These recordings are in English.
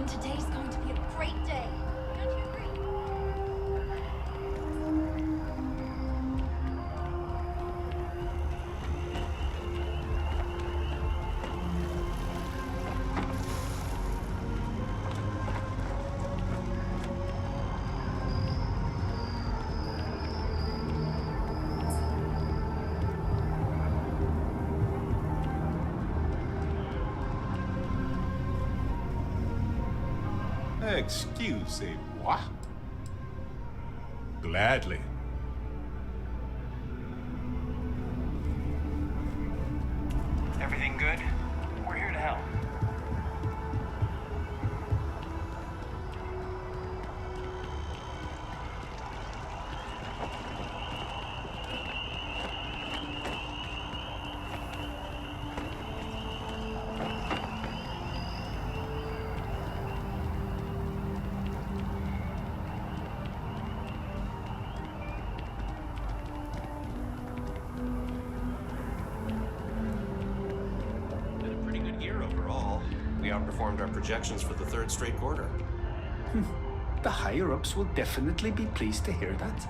today's going to be a great day. Don't you agree? Excusez-moi. Gladly. Everything good? We're here to help. We outperformed our projections for the third straight quarter. The higher-ups will definitely be pleased to hear that.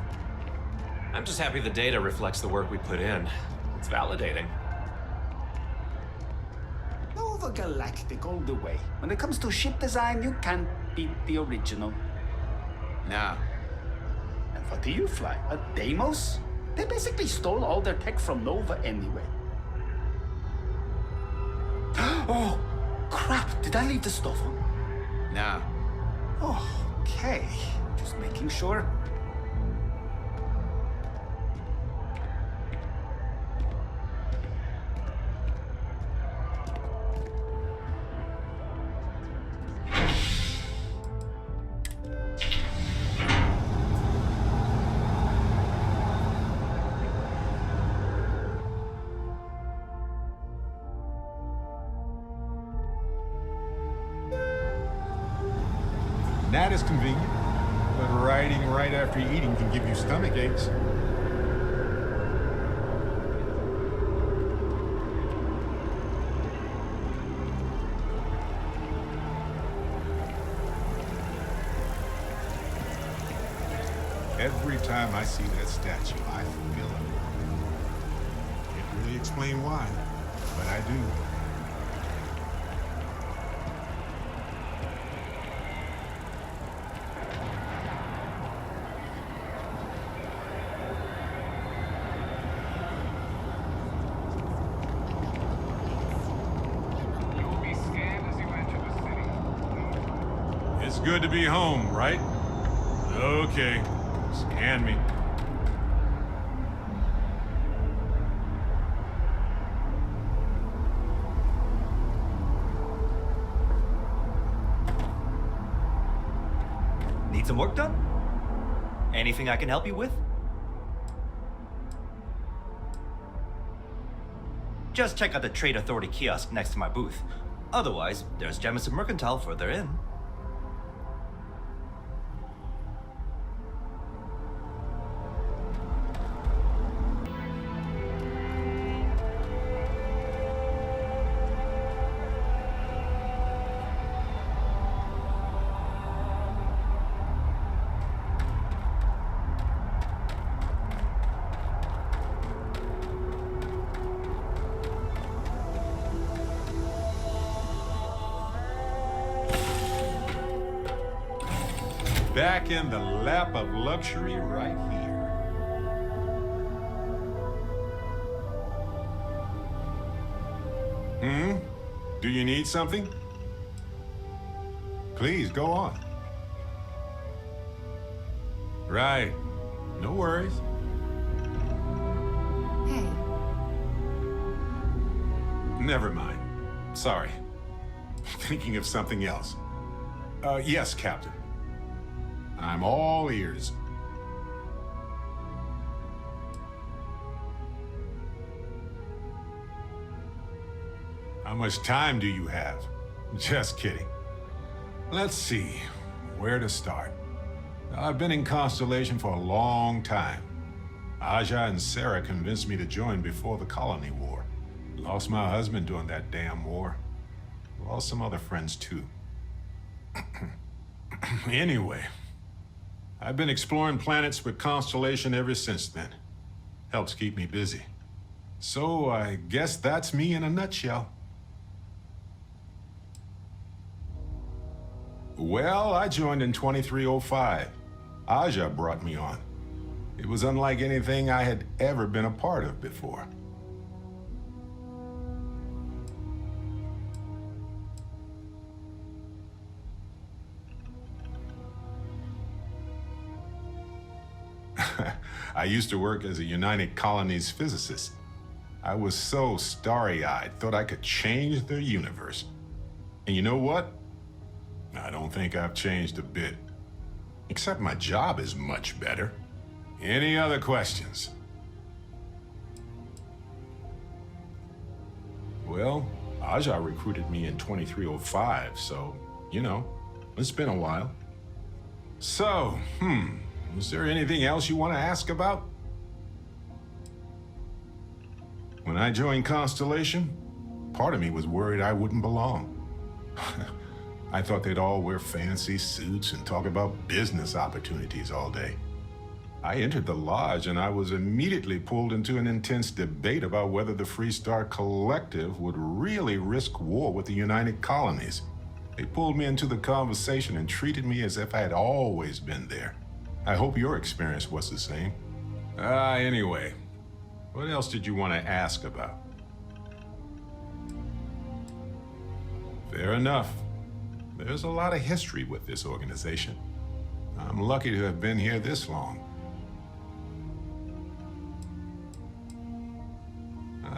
I'm just happy the data reflects the work we put in. It's validating. Nova Galactic all the way. When it comes to ship design, you can't beat the original. Nah. And what do you fly? A Deimos? They basically stole all their tech from Nova anyway. Oh, crap! Did I leave the stuff on? Nah. Oh, okay. Just making sure. That is convenient, but riding right after eating can give you stomach aches. Every time I see that statue, I feel it. Can't really explain why, but I do. It's good to be home, right? Okay, scan me. Need some work done? Anything I can help you with? Just check out the Trade Authority kiosk next to my booth. Otherwise, there's Jemison Mercantile further in. Back in the lap of luxury right here. Do you need something? Please, go on. Right. No worries. Hey. Never mind. Sorry. Thinking of something else. Yes, Captain. I'm all ears. How much time do you have? Just kidding. Let's see, where to start. I've been in Constellation for a long time. Aja and Sarah convinced me to join before the Colony War. Lost my husband during that damn war. Lost some other friends too. Anyway, I've been exploring planets with Constellation ever since then. Helps keep me busy. So I guess that's me in a nutshell. Well, I joined in 2305. Aja brought me on. It was unlike anything I had ever been a part of before. I used to work as a United Colonies physicist. I was so starry-eyed, thought I could change the universe. And you know what? I don't think I've changed a bit. Except my job is much better. Any other questions? Well, Aja recruited me in 2305, so, you know, it's been a while. So, is there anything else you want to ask about? When I joined Constellation, part of me was worried I wouldn't belong. I thought they'd all wear fancy suits and talk about business opportunities all day. I entered the lodge and I was immediately pulled into an intense debate about whether the Freestar Collective would really risk war with the United Colonies. They pulled me into the conversation and treated me as if I had always been there. I hope your experience was the same. Anyway, what else did you want to ask about? Fair enough. There's a lot of history with this organization. I'm lucky to have been here this long.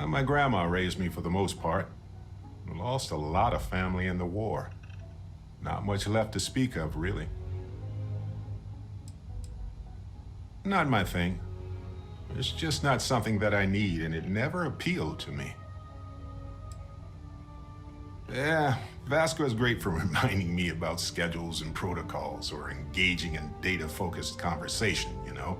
My grandma raised me for the most part. Lost a lot of family in the war. Not much left to speak of, really. Not my thing. It's just not something that I need, and it never appealed to me. Yeah, Vasco is great for reminding me about schedules and protocols or engaging in data-focused conversation, you know?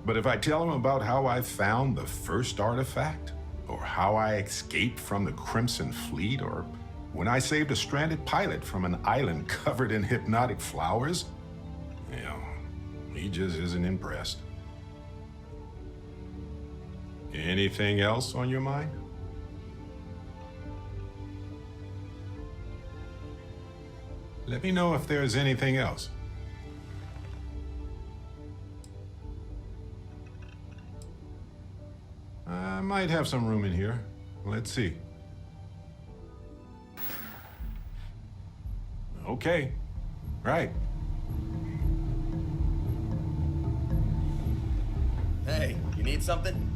But if I tell him about how I found the first artifact, or how I escaped from the Crimson Fleet, or when I saved a stranded pilot from an island covered in hypnotic flowers, you know, he just isn't impressed. Anything else on your mind? Let me know if there's anything else. I might have some room in here. Let's see. Okay. Right. Hey, you need something?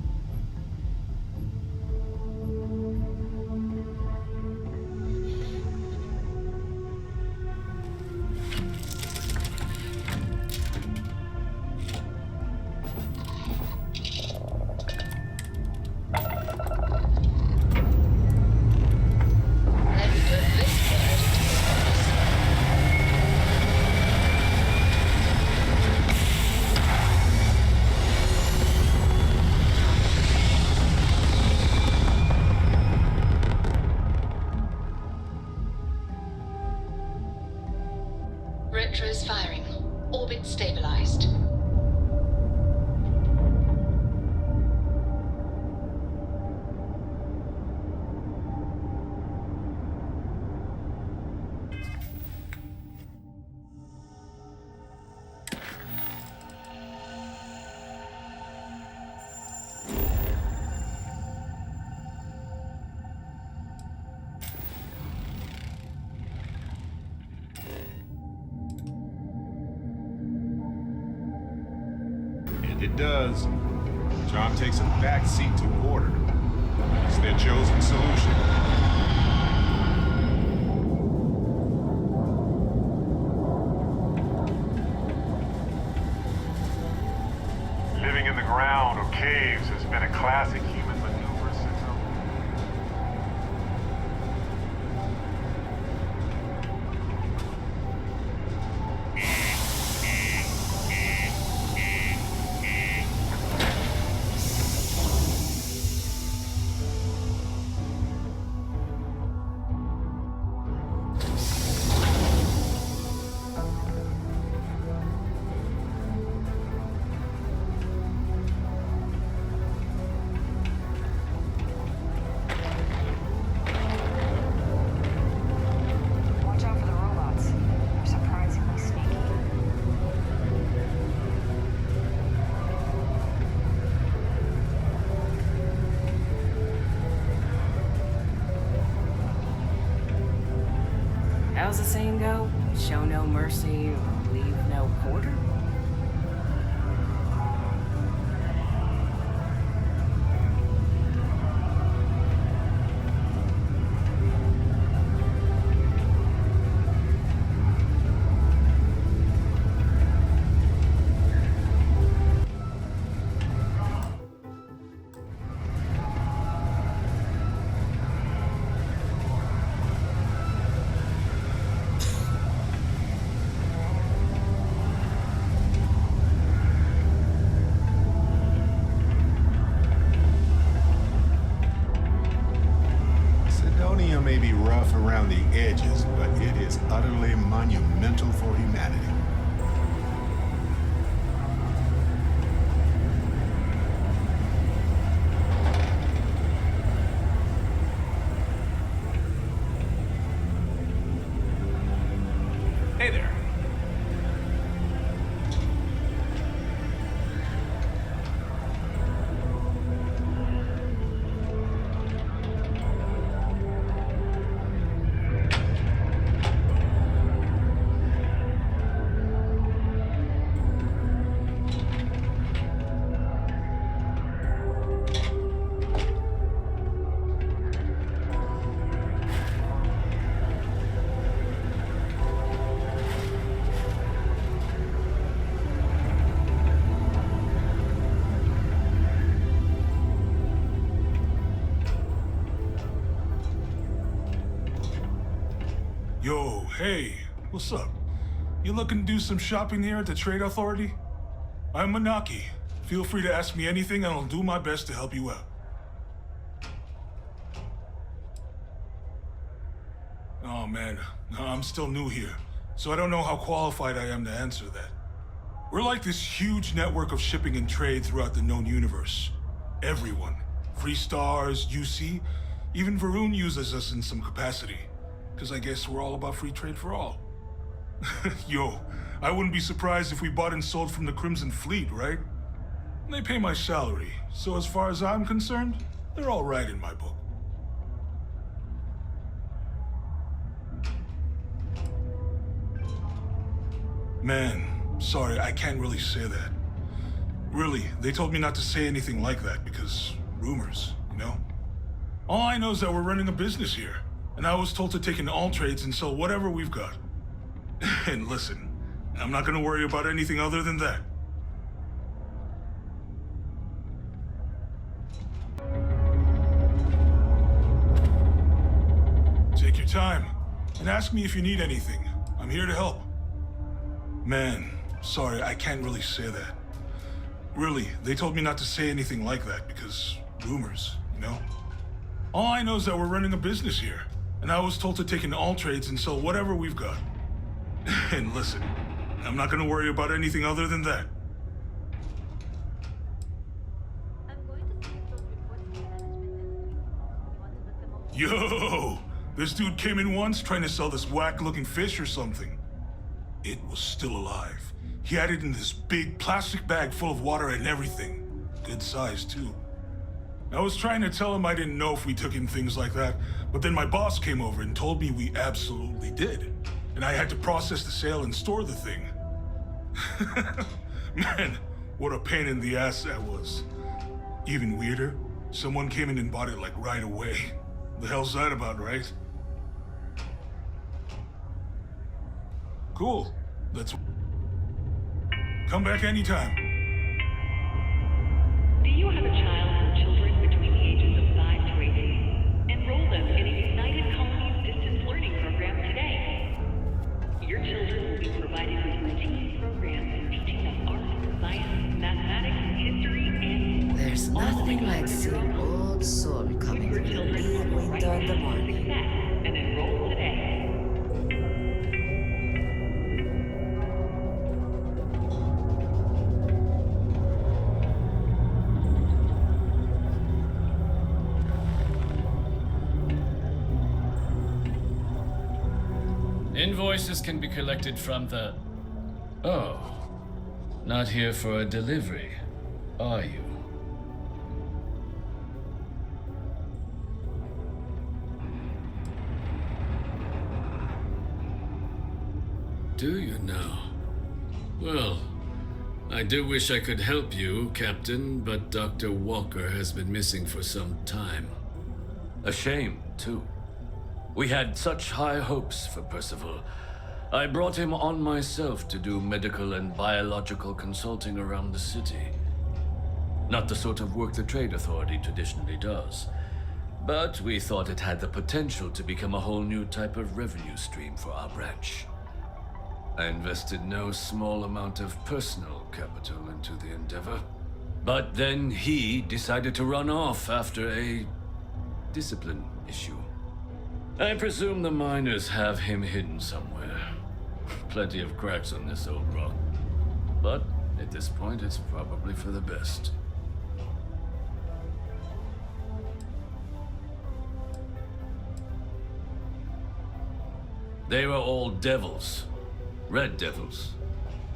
Retros firing. Orbit stabilized. It does. John takes a back seat to order. It's their chosen solution. Living in the ground or caves has been a classic human maneuver since How's the saying go? Show no mercy, leave no quarter? Sidonia may be rough around the edges, but it is utterly monumental for humanity. Hey there. Yo, hey, what's up? You looking to do some shopping here at the Trade Authority? I'm Manaki. Feel free to ask me anything and I'll do my best to help you out. Oh man, I'm still new here, so I don't know how qualified I am to answer that. We're like this huge network of shipping and trade throughout the known universe. Everyone. Free Stars, UC, even Varun uses us in some capacity. Because I guess we're all about free trade for all. Yo, I wouldn't be surprised if we bought and sold from the Crimson Fleet, right? They pay my salary, so as far as I'm concerned, they're all right in my book. Man, sorry, I can't really say that. Really, they told me not to say anything like that because rumors, you know? All I know is that we're running a business here. And I was told to take in all trades and sell whatever we've got. And listen, I'm not gonna worry about anything other than that. Take your time, and ask me if you need anything. I'm here to help. Man, sorry, I can't really say that. Really, they told me not to say anything like that because rumors, you know? All I know is that we're running a business here. And I was told to take in all trades and sell whatever we've got. And listen, I'm not gonna worry about anything other than that. I'm going to send those reports to management next week. You want to look them over? Yo! This dude came in once trying to sell this whack-looking fish or something. It was still alive. He had it in this big plastic bag full of water and everything. Good size, too. I was trying to tell him I didn't know if we took in things like that, but then my boss came over and told me we absolutely did. And I had to process the sale and store the thing. Man, what a pain in the ass that was. Even weirder, someone came in and bought it like right away. The hell's that about, right? Cool. Let's come back anytime. Do you have a child or children between the ages of 5 to 18? Enroll them in a United Colonies distance learning program today. Your children will be provided with routine programs teaching them art, science, mathematics, history, and There's nothing like seeing an old soul coming through the window in the morning. and enroll today. Invoices can be collected from the... Oh. Not here for a delivery, are you? Do you now? Well, I do wish I could help you, Captain, but Dr. Walker has been missing for some time. A shame, too. We had such high hopes for Percival. I brought him on myself to do medical and biological consulting around the city. Not the sort of work the Trade Authority traditionally does, but we thought it had the potential to become a whole new type of revenue stream for our branch. I invested no small amount of personal capital into the endeavor. But then he decided to run off after a discipline issue. I presume the miners have him hidden somewhere. Plenty of cracks on this old rock. But at this point, it's probably for the best. They were all devils. Red Devils.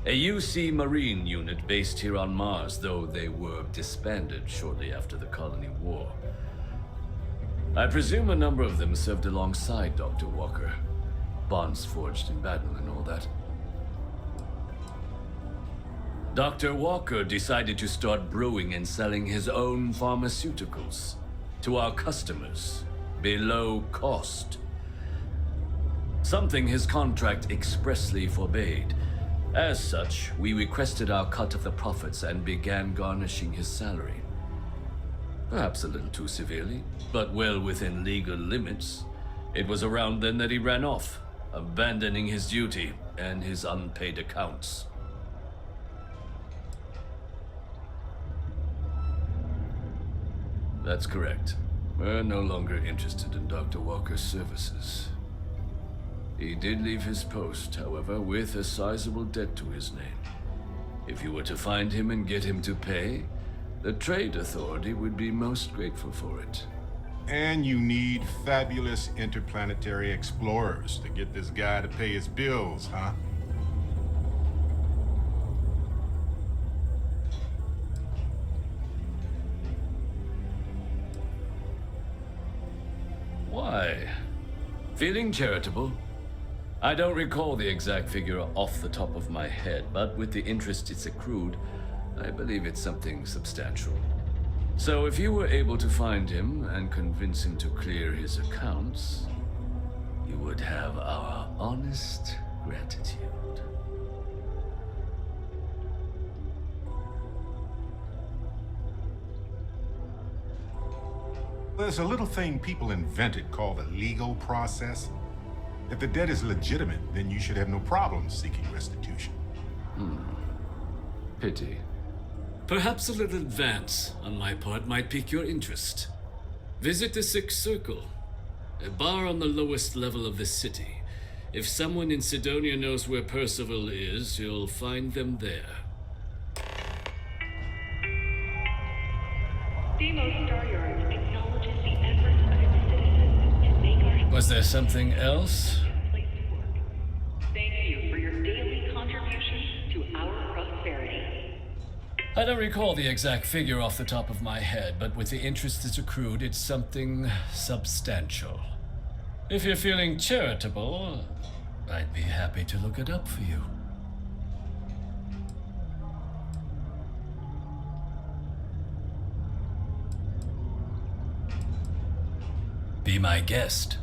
A UC Marine unit based here on Mars, though they were disbanded shortly after the Colony War. I presume a number of them served alongside Dr. Walker. Bonds forged in battle and all that. Dr. Walker decided to start brewing and selling his own pharmaceuticals to our customers, below cost. Something his contract expressly forbade. As such, we requested our cut of the profits and began garnishing his salary. Perhaps a little too severely, but well within legal limits. It was around then that he ran off, abandoning his duty and his unpaid accounts. That's correct. We're no longer interested in Dr. Walker's services. He did leave his post, however, with a sizable debt to his name. If you were to find him and get him to pay, the Trade Authority would be most grateful for it. And you need fabulous interplanetary explorers to get this guy to pay his bills, huh? Why? Feeling charitable? I don't recall the exact figure off the top of my head, but with the interest it's accrued, I believe it's something substantial. So if you were able to find him and convince him to clear his accounts, you would have our honest gratitude. There's a little thing people invented called the legal process. If the debt is legitimate, then you should have no problem seeking restitution. Pity. Perhaps a little advance on my part might pique your interest. Visit the Sixth Circle, a bar on the lowest level of the city. If someone in Sidonia knows where Percival is, you'll find them there. Demo Star Yards acknowledges the efforts of its citizens to make our Was there something else? place to work. Thank you for your daily contribution to our prosperity. I don't recall the exact figure off the top of my head, but with the interest that's accrued, it's something substantial. If you're feeling charitable, I'd be happy to look it up for you. Be my guest.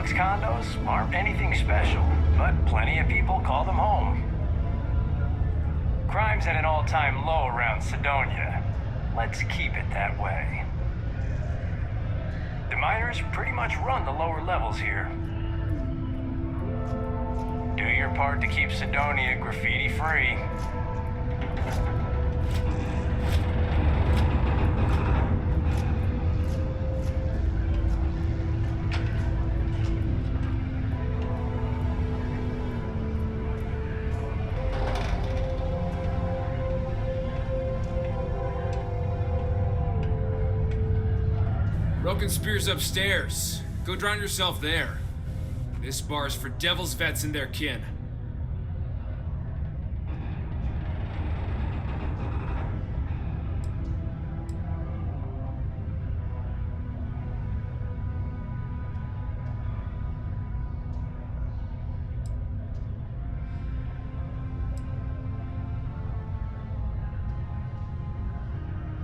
Lux condos aren't anything special, but plenty of people call them home. Crime's at an all-time low around Cydonia. Let's keep it that way. The miners pretty much run the lower levels here. Do your part to keep Cydonia graffiti-free. Broken Spear's upstairs. Go drown yourself there. This bar's for Devil's Vets and their kin.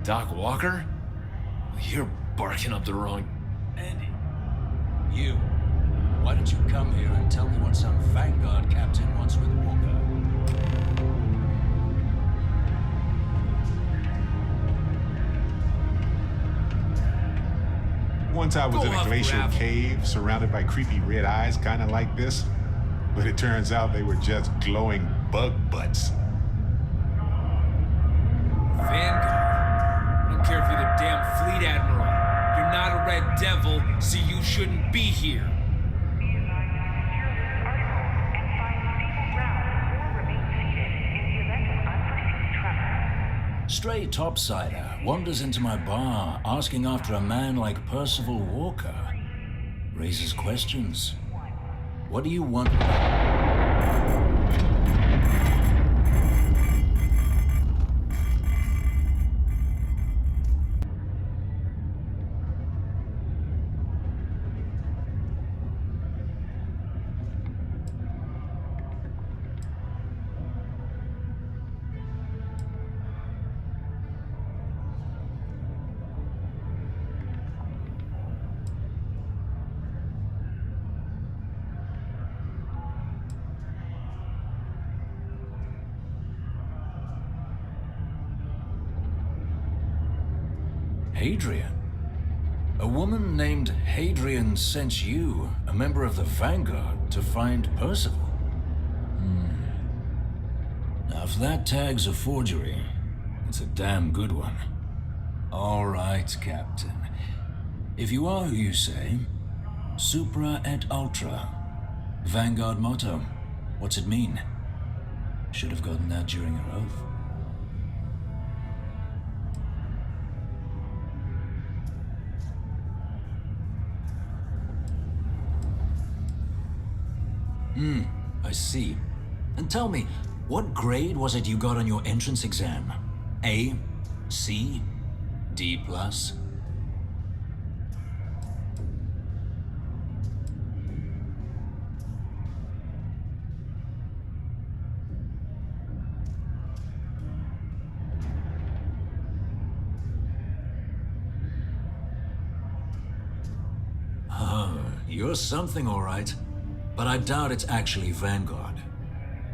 Doc Walker? You're barking up the wrong... Andy, you. Why don't you come here and tell me what some Vanguard captain wants with Walker? Once I was Go in a off, glacial Raph. cave surrounded by creepy red eyes, kind of like this. But it turns out they were just glowing bug butts. Vanguard? I don't care if you're the damn Fleet Admiral. You're not a Red Devil, so you shouldn't be here. Stray topsider wanders into my bar asking after a man like Percival Walker. Raises questions. What do you want? Hadrian? A woman named Hadrian sent you, a member of the Vanguard, to find Percival? Now, if that tag's a forgery, it's a damn good one. All right, Captain. If you are who you say, Supra et Ultra. Vanguard motto. What's it mean? Should have gotten that during your oath. I see. And tell me, what grade was it you got on your entrance exam? A? C? D+? Oh, you're something, all right. But I doubt it's actually Vanguard.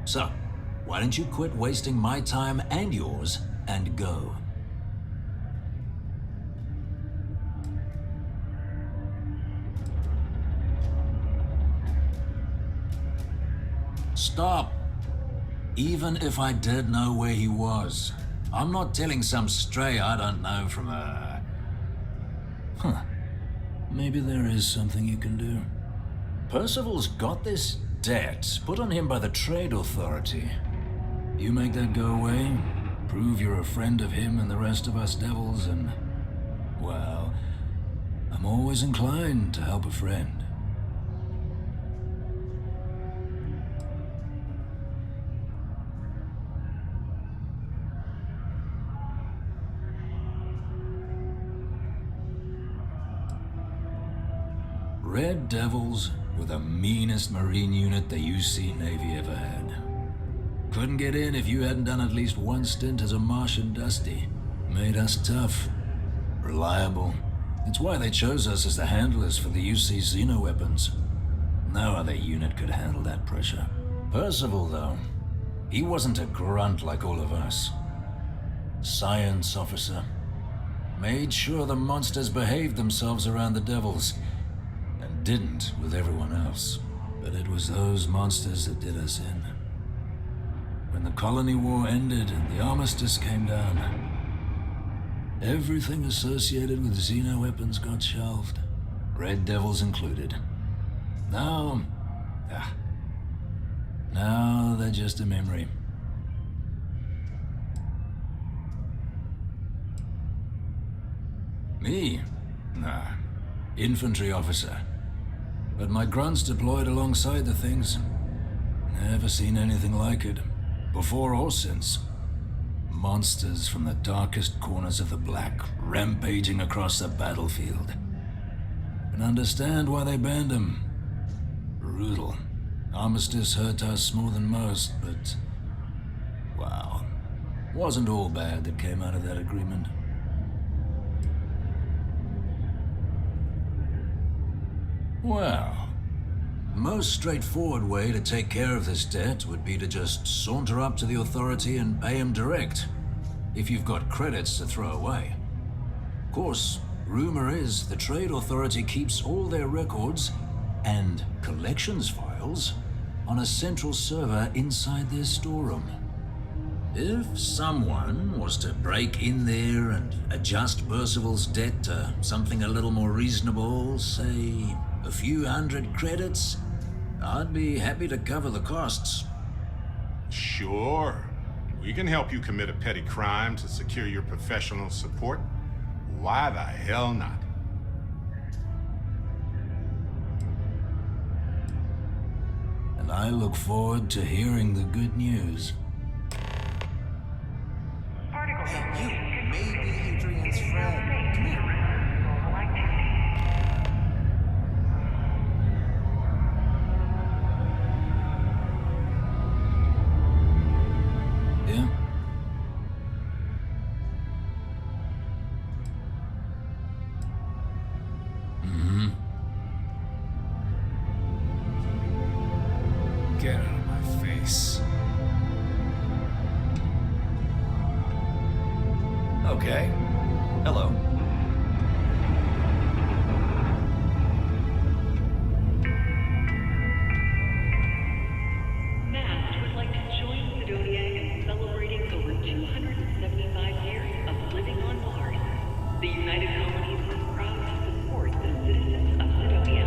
So, why don't you quit wasting my time and yours and go? Stop. Even if I did know where he was, I'm not telling some stray I don't know from a... Maybe there is something you can do. Percival's got this debt put on him by the Trade Authority. You make that go away, prove you're a friend of him and the rest of us devils, and... well, I'm always inclined to help a friend. Red Devils were the meanest Marine unit the UC Navy ever had. Couldn't get in if you hadn't done at least one stint as a Martian Dusty. Made us tough, reliable. It's why they chose us as the handlers for the UC Xeno weapons. No other unit could handle that pressure. Percival, though, he wasn't a grunt like all of us. Science officer. Made sure the monsters behaved themselves around the devils, and didn't with everyone else. But it was those monsters that did us in. When the colony war ended and the armistice came down, everything associated with Xeno weapons got shelved, Red Devils included. Now they're just a memory. Me? Nah. Infantry officer. But my grunts deployed alongside the things. Never seen anything like it. Before or since. Monsters from the darkest corners of the Black, rampaging across the battlefield. Can understand why they banned them. Brutal. Armistice hurt us more than most, but... wow. Wasn't all bad that came out of that agreement. Well, the most straightforward way to take care of this debt would be to just saunter up to the authority and pay him direct, if you've got credits to throw away. Of course, rumor is the Trade Authority keeps all their records and collections files on a central server inside their storeroom. If someone was to break in there and adjust Percival's debt to something a little more reasonable, say a few hundred credits, I'd be happy to cover the costs. Sure. We can help you commit a petty crime to secure your professional support. Why the hell not? And I look forward to hearing the good news. Hey, you may be Adrian's friend. Come here. Yeah? Mm-hmm. Get out of my face. Okay. Hello. Mast would like to join Sidonia in celebrating over 275 years of living on Mars. The United Colonies is proud to support the citizens of Sidonia.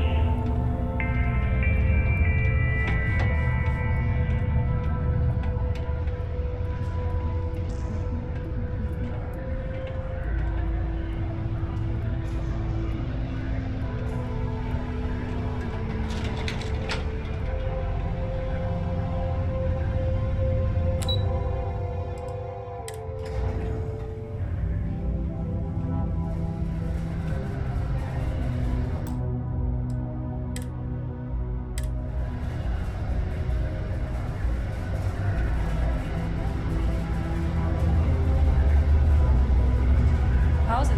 How's it?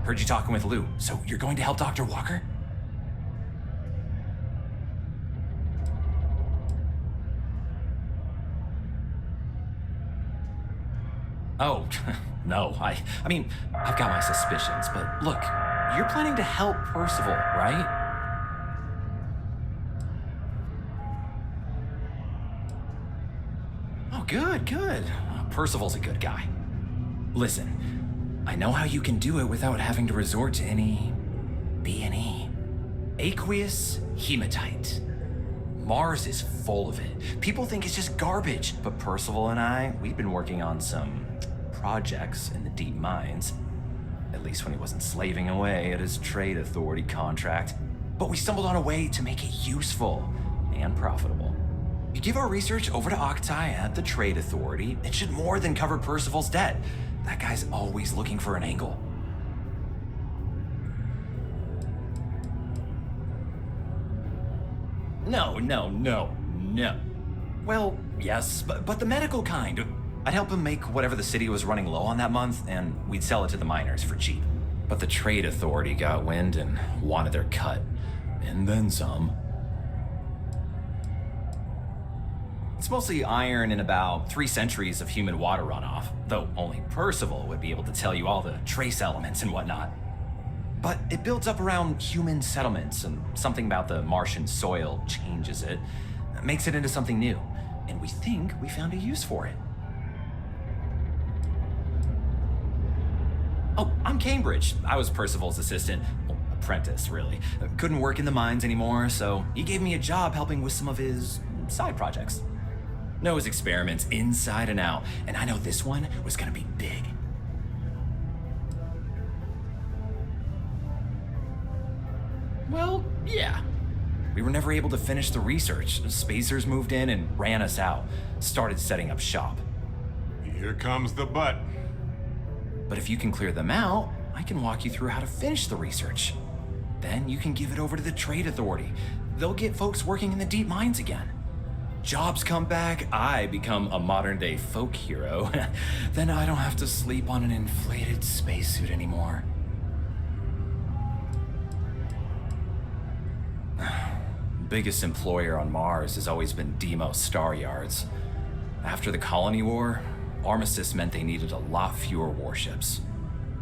Heard you talking with Lou, so you're going to help Dr. Walker? Oh, no, I mean, I've got my suspicions, but look, you're planning to help Percival, right? Oh, good. Percival's a good guy. Listen, I know how you can do it without having to resort to any B&E. Aqueous hematite. Mars is full of it. People think it's just garbage, but Percival and I, we've been working on some projects in the deep mines. At least when he wasn't slaving away at his trade authority contract. But we stumbled on a way to make it useful and profitable. You give our research over to Octai at the trade authority, it should more than cover Percival's debt. That guy's always looking for an angle. No. Well, yes, but the medical kind. I'd help him make whatever the city was running low on that month, and we'd sell it to the miners for cheap. But the trade authority got wind and wanted their cut. And then some. It's mostly iron and about 3 centuries of human water runoff, though only Percival would be able to tell you all the trace elements and whatnot. But it builds up around human settlements, and something about the Martian soil changes it, makes it into something new, and we think we found a use for it. Oh, I'm Cambridge. I was Percival's assistant. Well, apprentice, really. Couldn't work in the mines anymore, so he gave me a job helping with some of his side projects. Knows experiments inside and out, and I know this one was gonna be big. Well, yeah. We were never able to finish the research. Spacers moved in and ran us out. Started setting up shop. Here comes the but. But if you can clear them out, I can walk you through how to finish the research. Then you can give it over to the trade authority. They'll get folks working in the deep mines again. Jobs come back, I become a modern-day folk hero. Then I don't have to sleep on an inflated spacesuit anymore. Biggest employer on Mars has always been Deimos Star Yards. After the Colony War, Armistice meant they needed a lot fewer warships.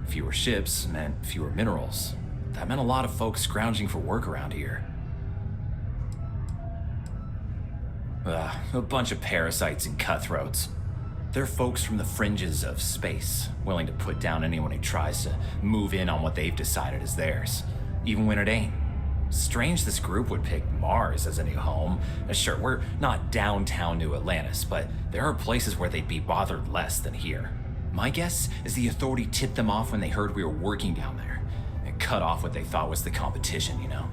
Fewer ships meant fewer minerals. That meant a lot of folks scrounging for work around here. A bunch of parasites and cutthroats. They're folks from the fringes of space, willing to put down anyone who tries to move in on what they've decided is theirs, even when it ain't. Strange this group would pick Mars as a new home. Sure, we're not downtown New Atlantis, but there are places where they'd be bothered less than here. My guess is the authority tipped them off when they heard we were working down there, and cut off what they thought was the competition, you know?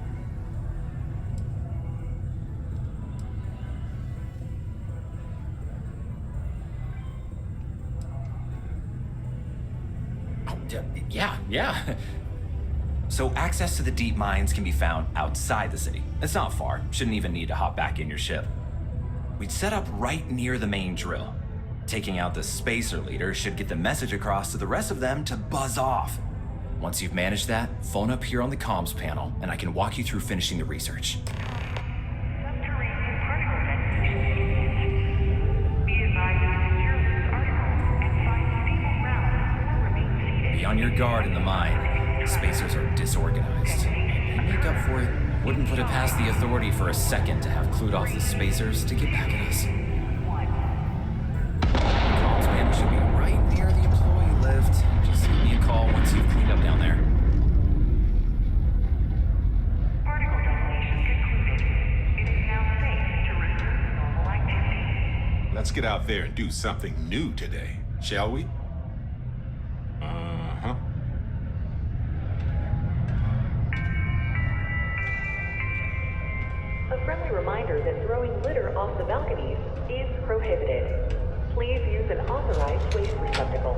Oh, yeah. So access to the deep mines can be found outside the city. It's not far, shouldn't even need to hop back in your ship. We'd set up right near the main drill. Taking out the spacer leader should get the message across to the rest of them to buzz off. Once you've managed that, phone up here on the comms panel and I can walk you through finishing the research. Be on your guard in the mine. Spacers are disorganized. They make up for it. Wouldn't put it past the authority for a second to have clued off the spacers to get back at us. The comms panel should be right near the employee lift. Just give me a call once you've cleaned up down there. Particle detonation concluded. It is now safe to resume normal activity. Let's get out there and do something new today, shall we? A friendly reminder that throwing litter off the balconies is prohibited. Please use an authorized waste receptacle.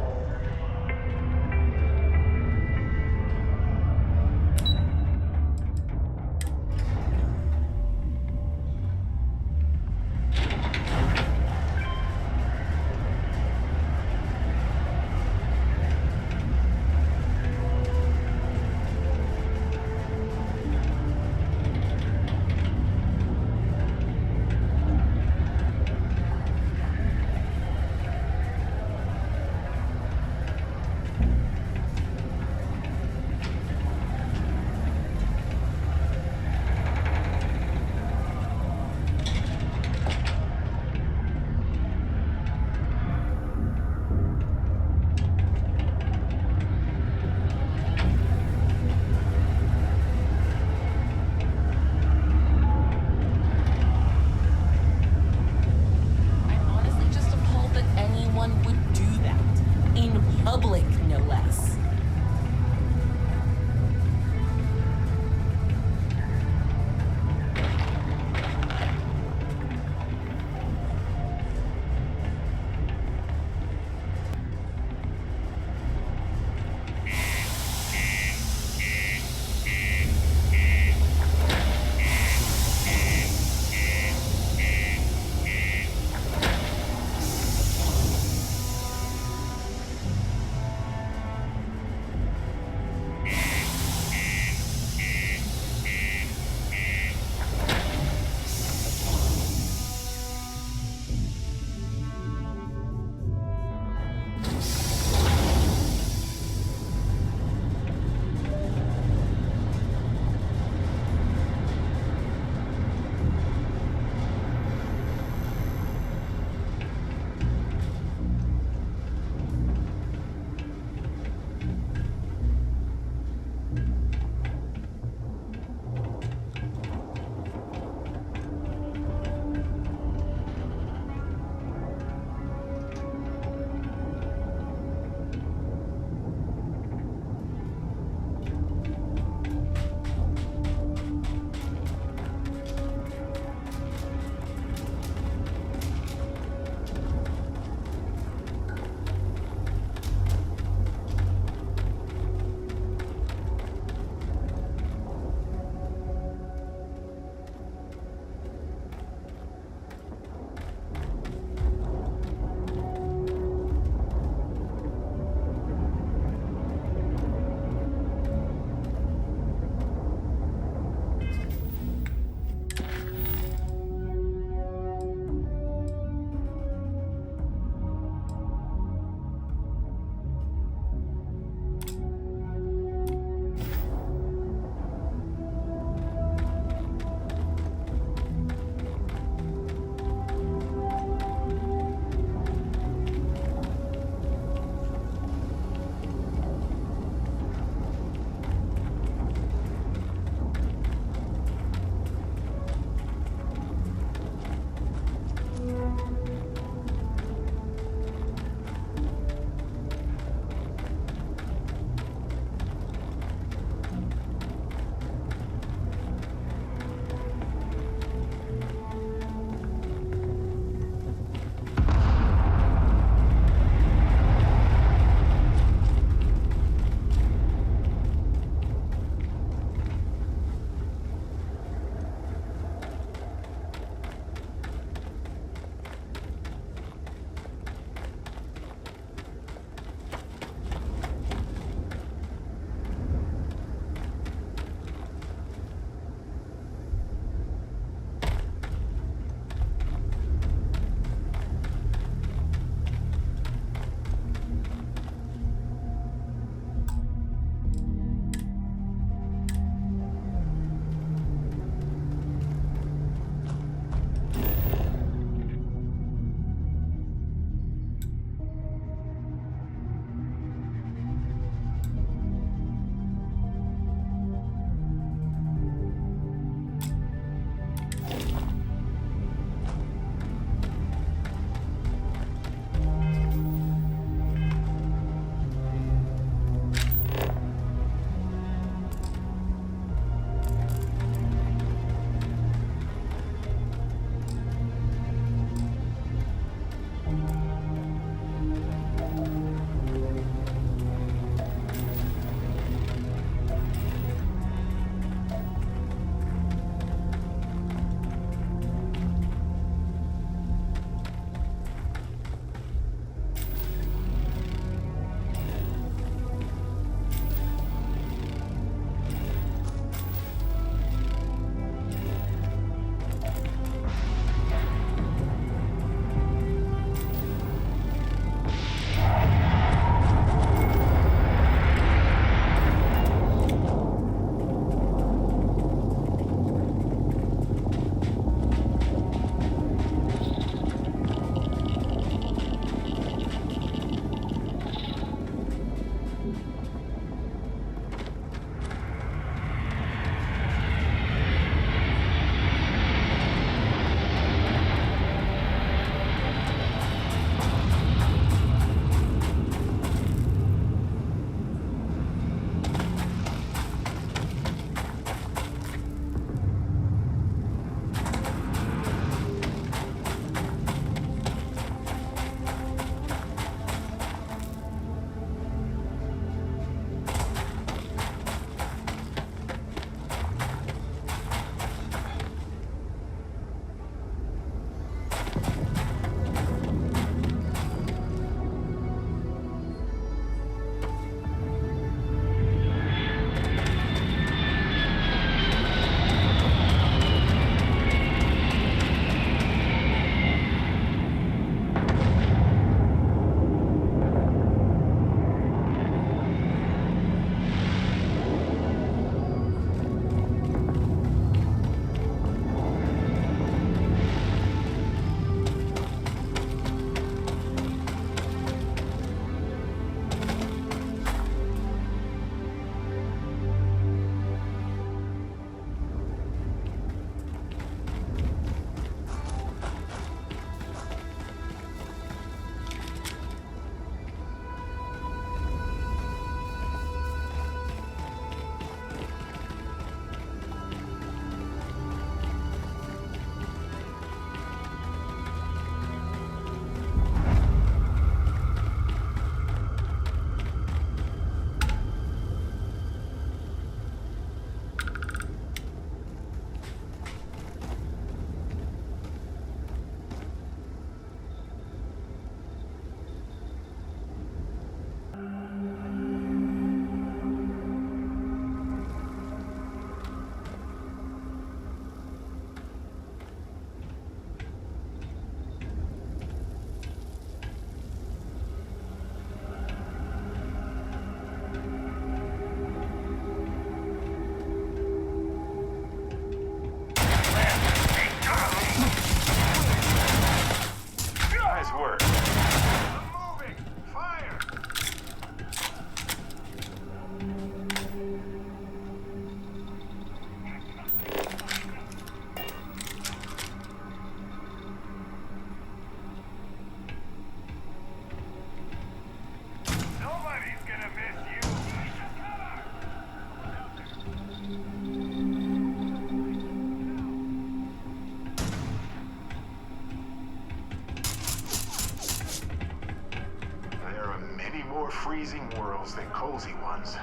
freezing worlds than cozy ones.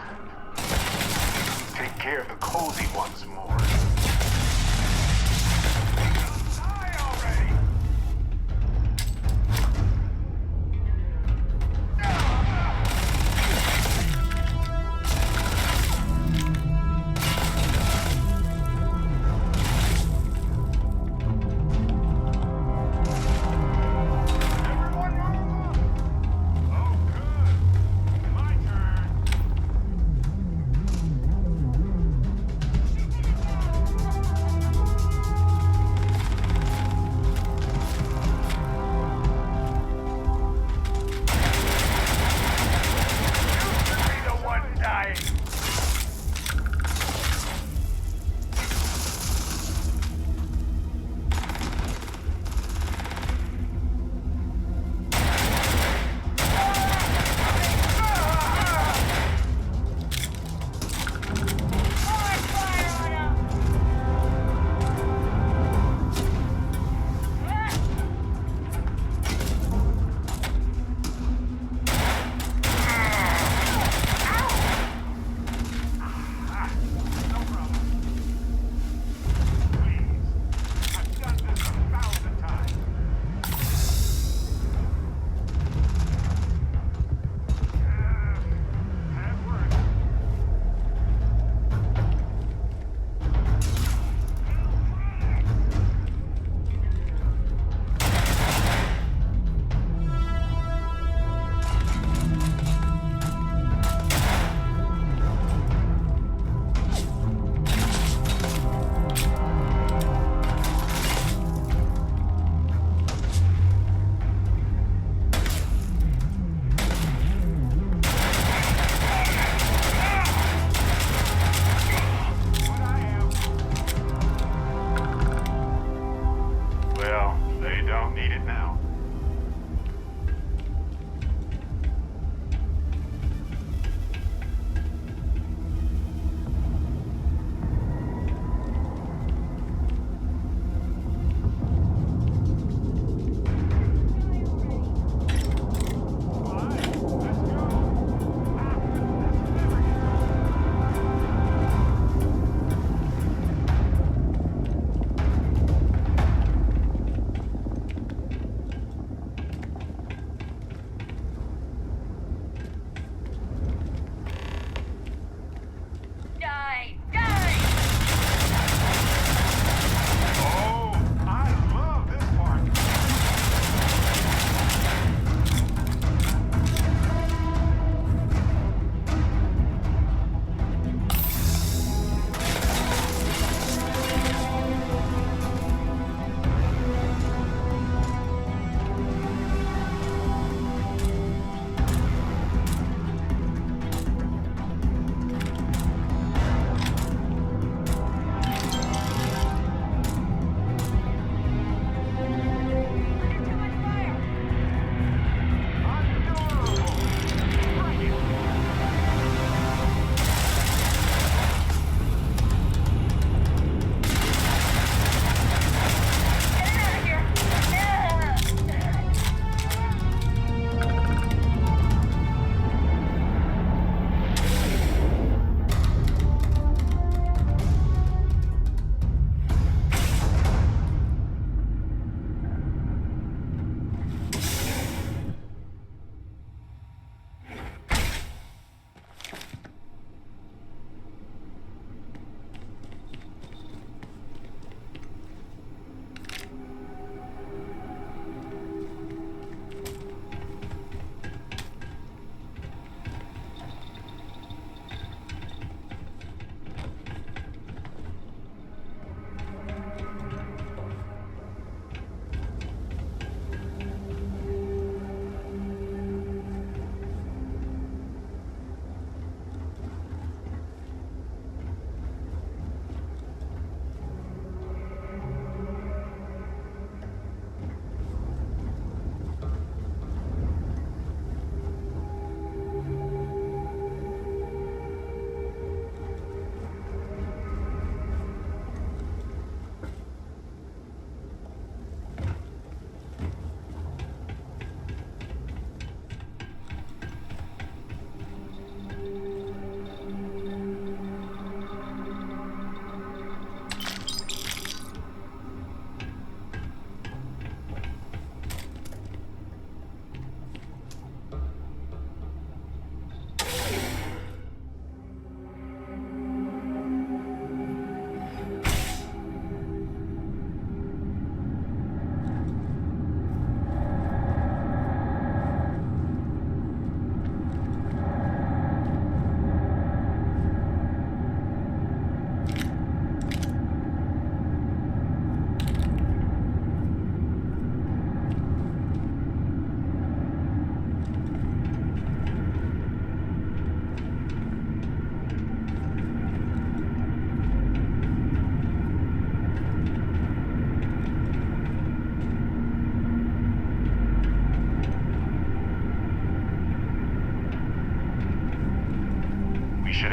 Take care of the cozy ones more. Die already!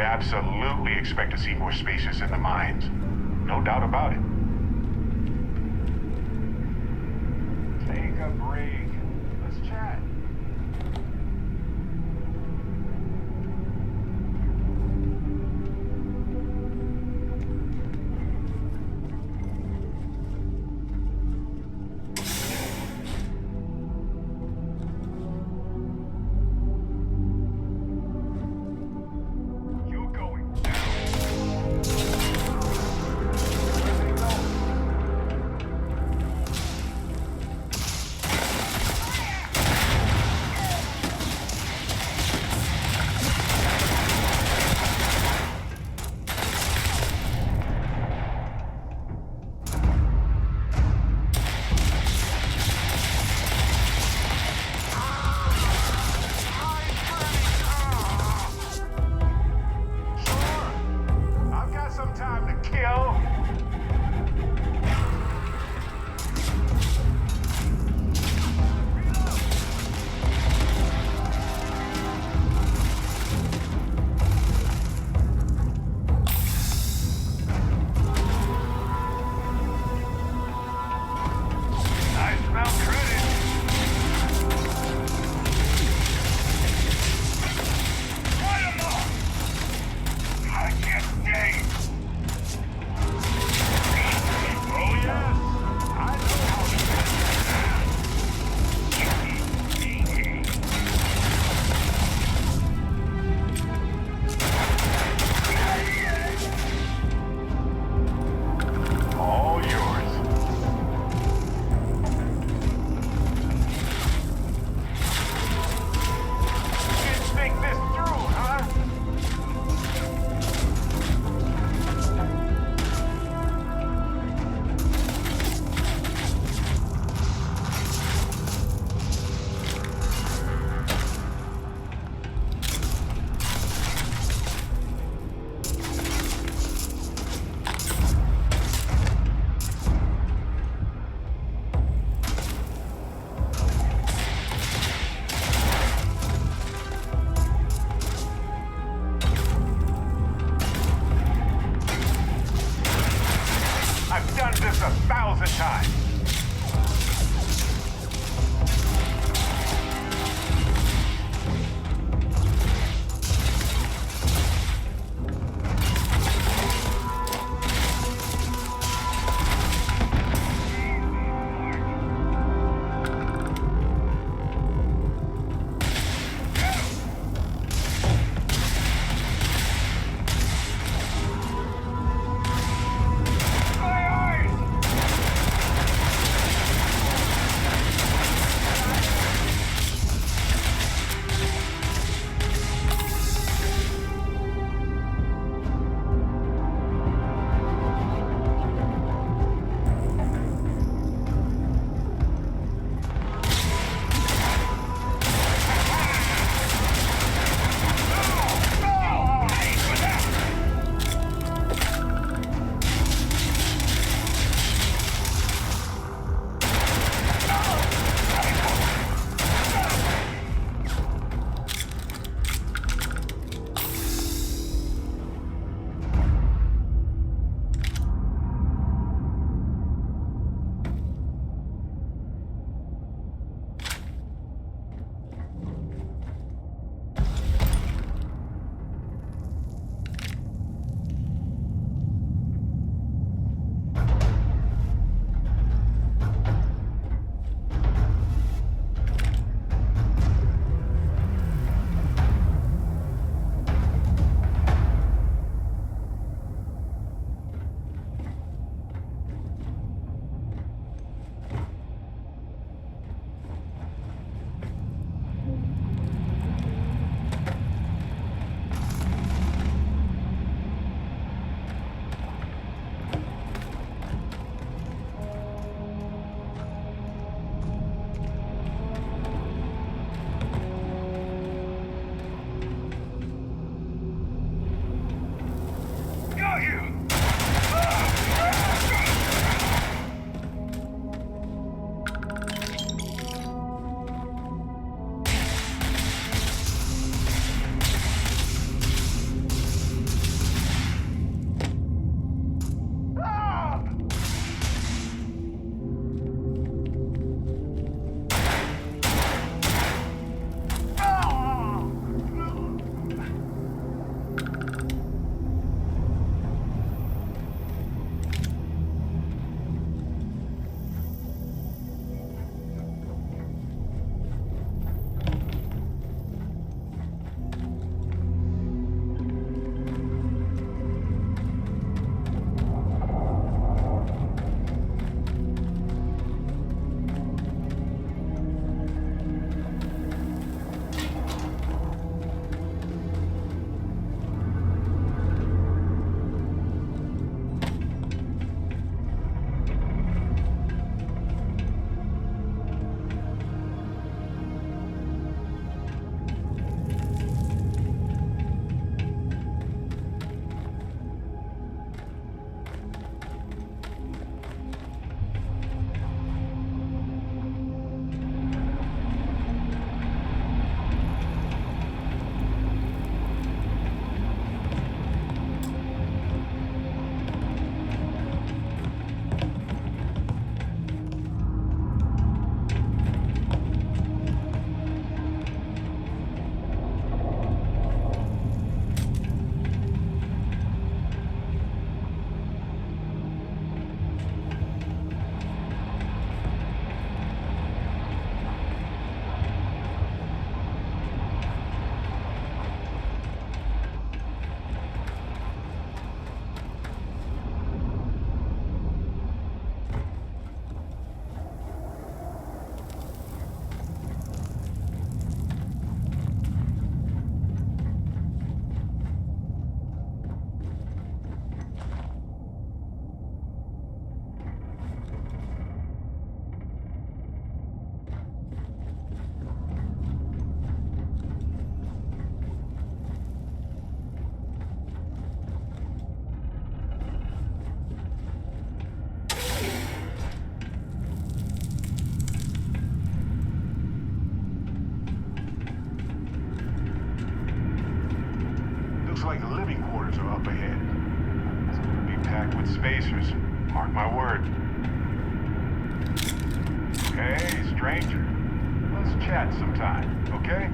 absolutely expect to see more spacious in the mines. No doubt about it. Take a break. Let's chat. billboards are up ahead. It's gonna be packed with spacers. Mark my word. Hey, stranger. Let's chat sometime, okay?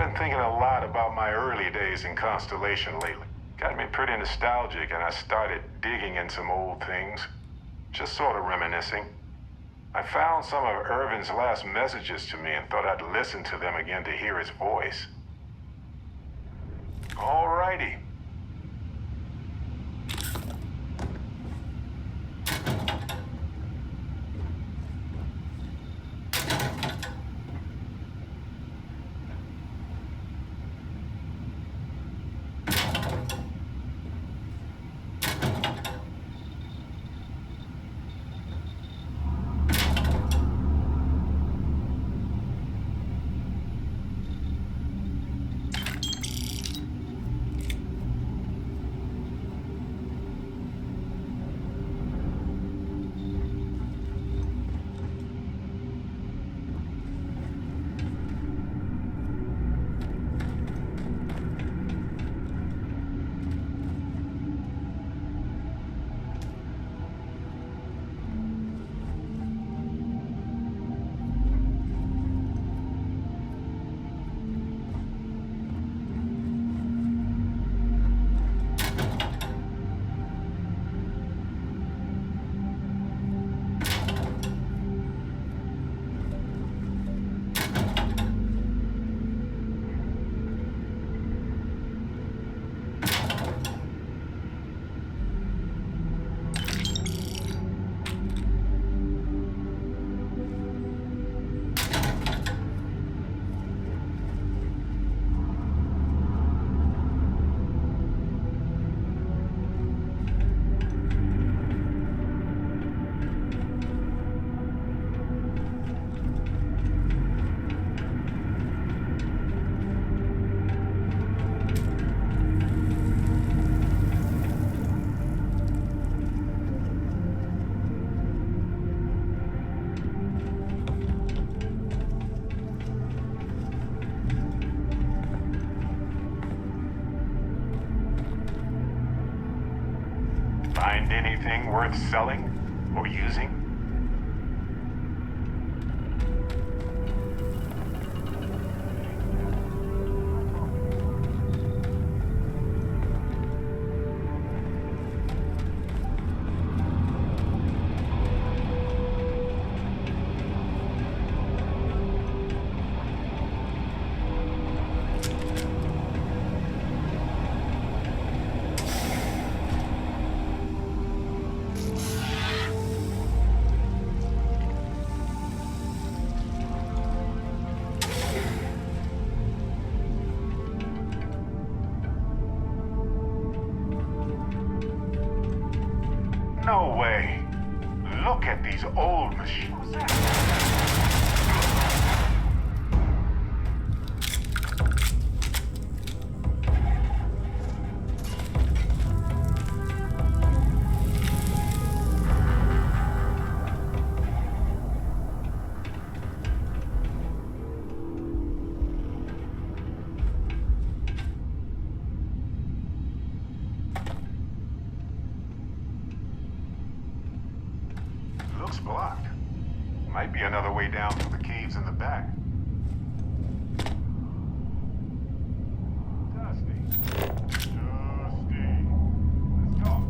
been thinking a lot about my early days in Constellation lately. Got me pretty nostalgic, and I started digging in some old things. Just sort of reminiscing. I found some of Irvin's last messages to me and thought I'd listen to them again to hear his voice. Alrighty. Find anything worth selling or using? No way. Look at these old machines. Looks blocked. Might be another way down through the caves in the back. Dusty. Let's talk.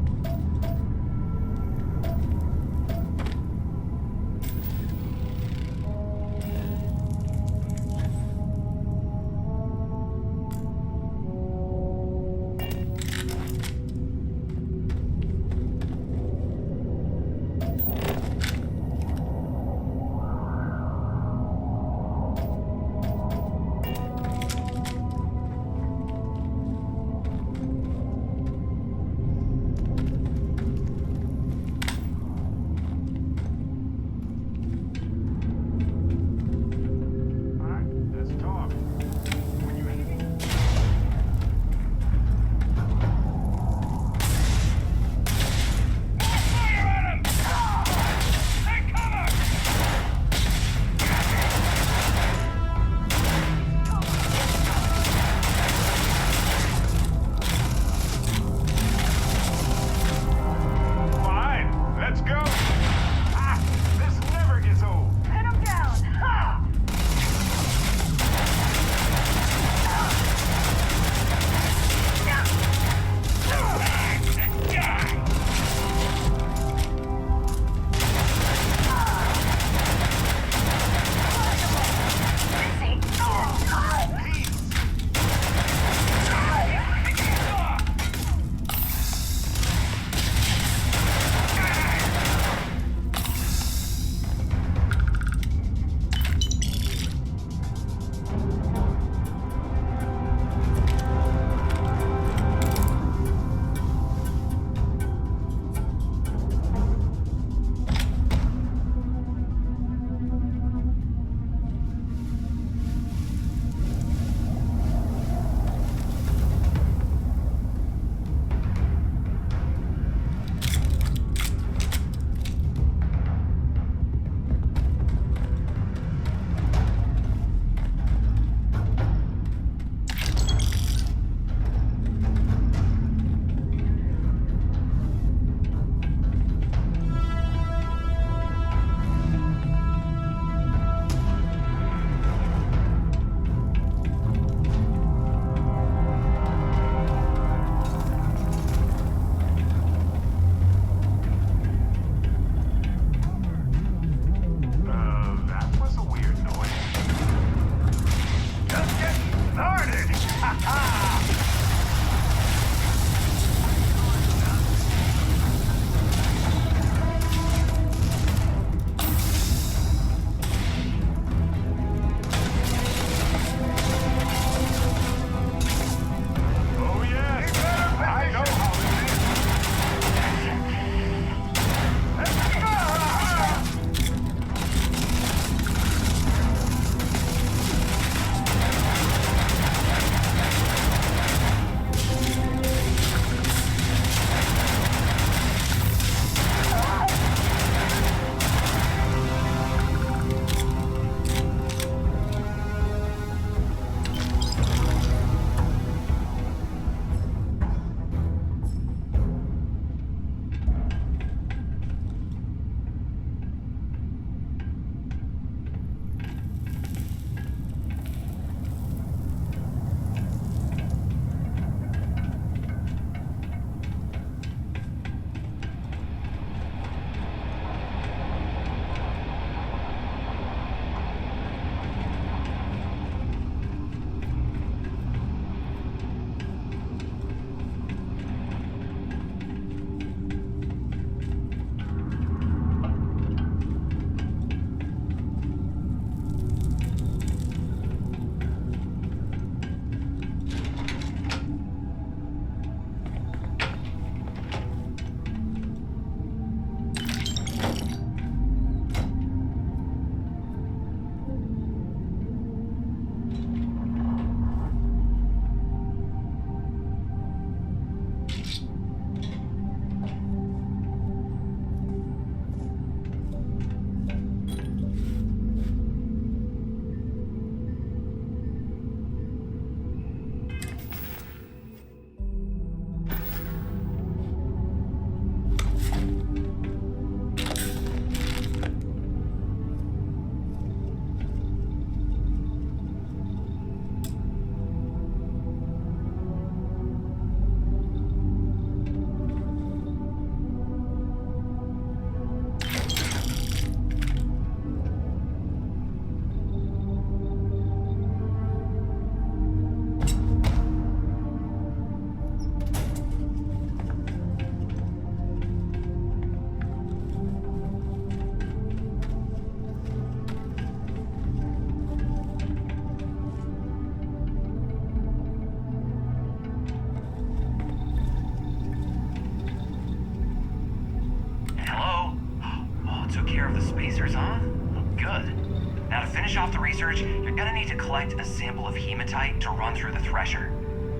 care of the spacers, huh? Oh, good. Now to finish off the research, you're gonna need to collect a sample of hematite to run through the thresher.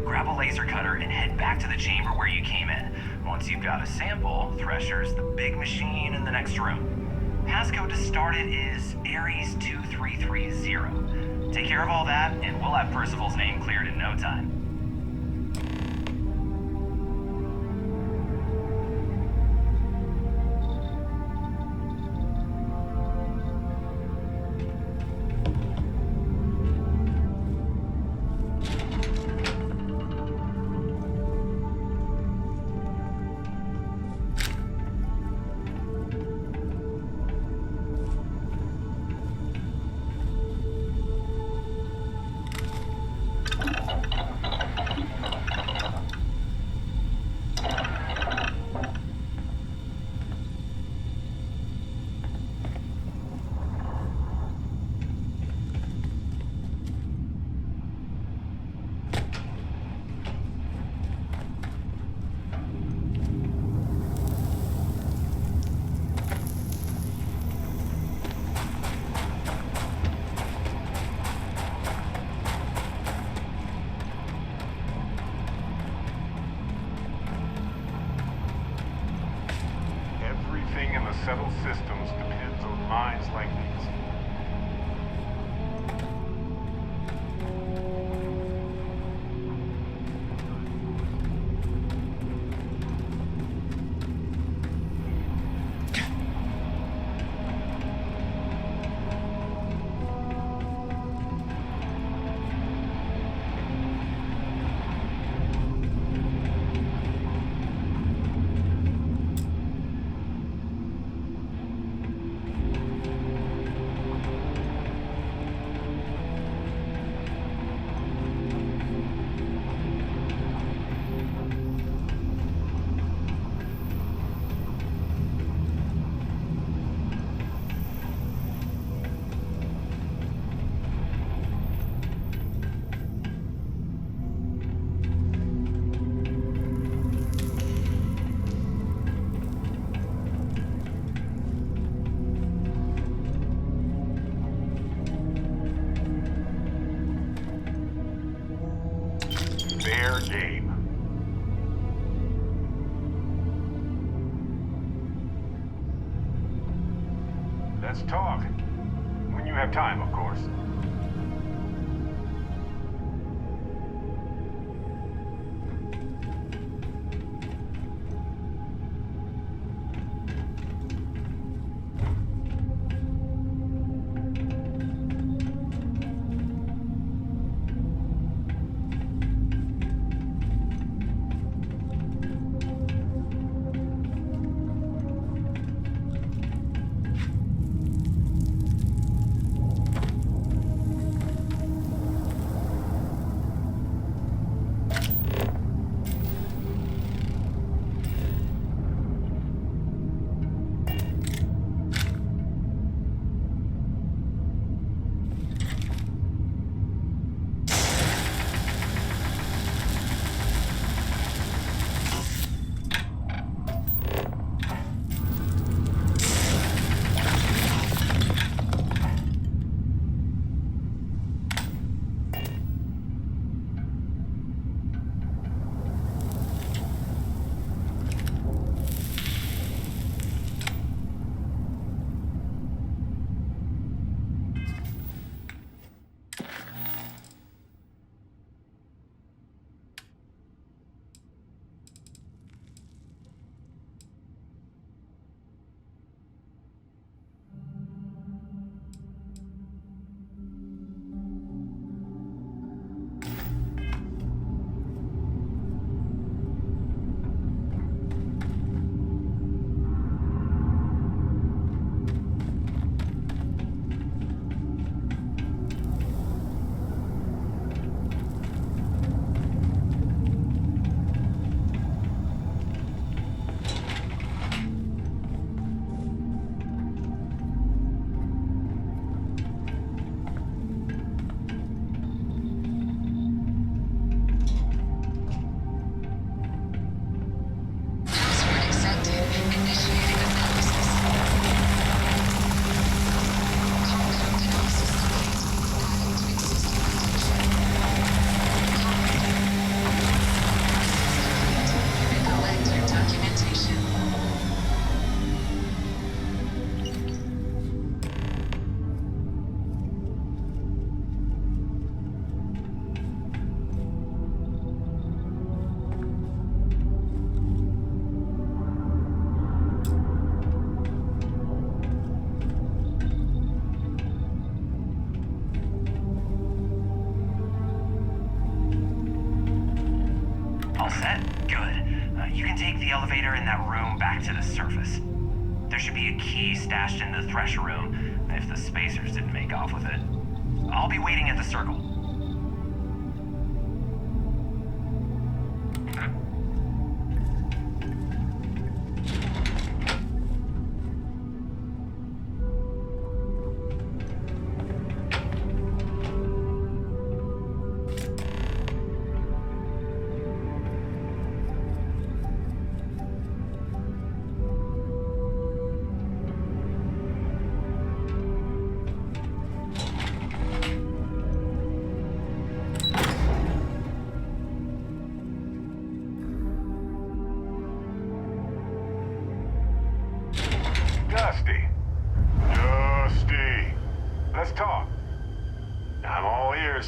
Grab a laser cutter and head back to the chamber where you came in. Once you've got a sample, Thresher's the big machine in the next room. Passcode to start it is Ares 2330. Take care of all that, and we'll have Percival's name cleared in no time. Everything in the settled systems depends on minds like these. Fair game. Let's talk. When you have time, of course. set? Good. You can take the elevator in that room back to the surface. There should be a key stashed in the Thresher room, if the spacers didn't make off with it. I'll be waiting at the circle. Dusty. Dusty. Let's talk. I'm all ears.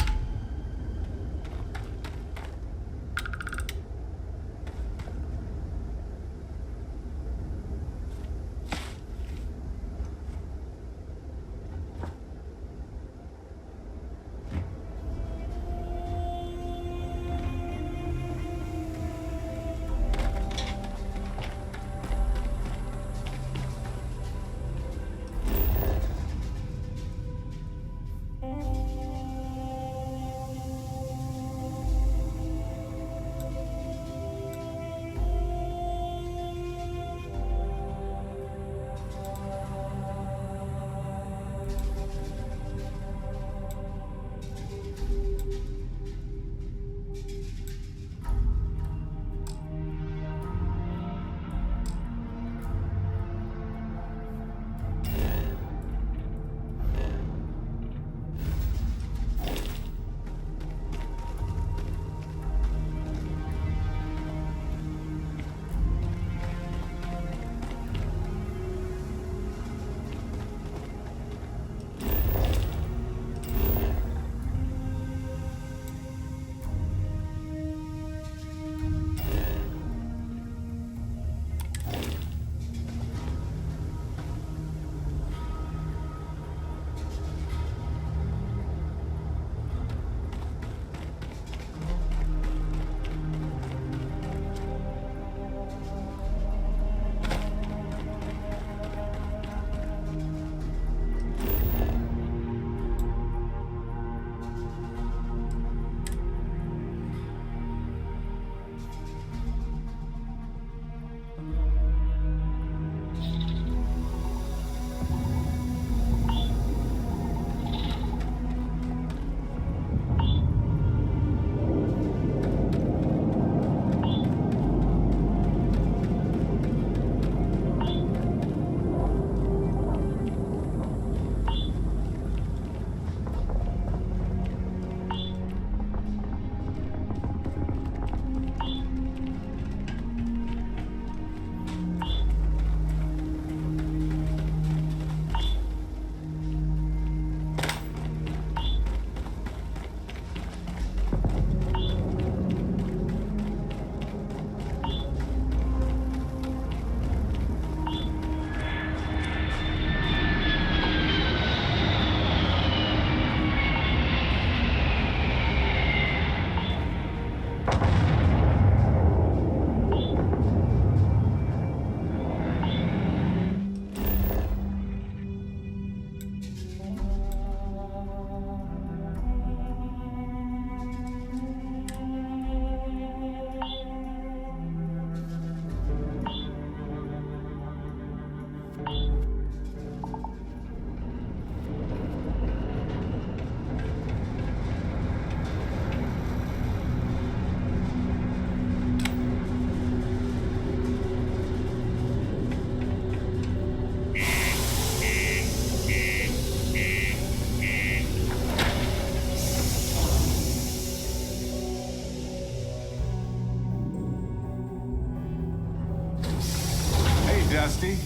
Dusty,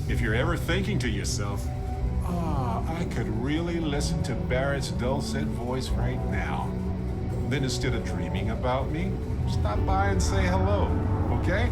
if you're ever thinking to yourself, I could really listen to Barrett's dulcet voice right now, then instead of dreaming about me, stop by and say hello, okay?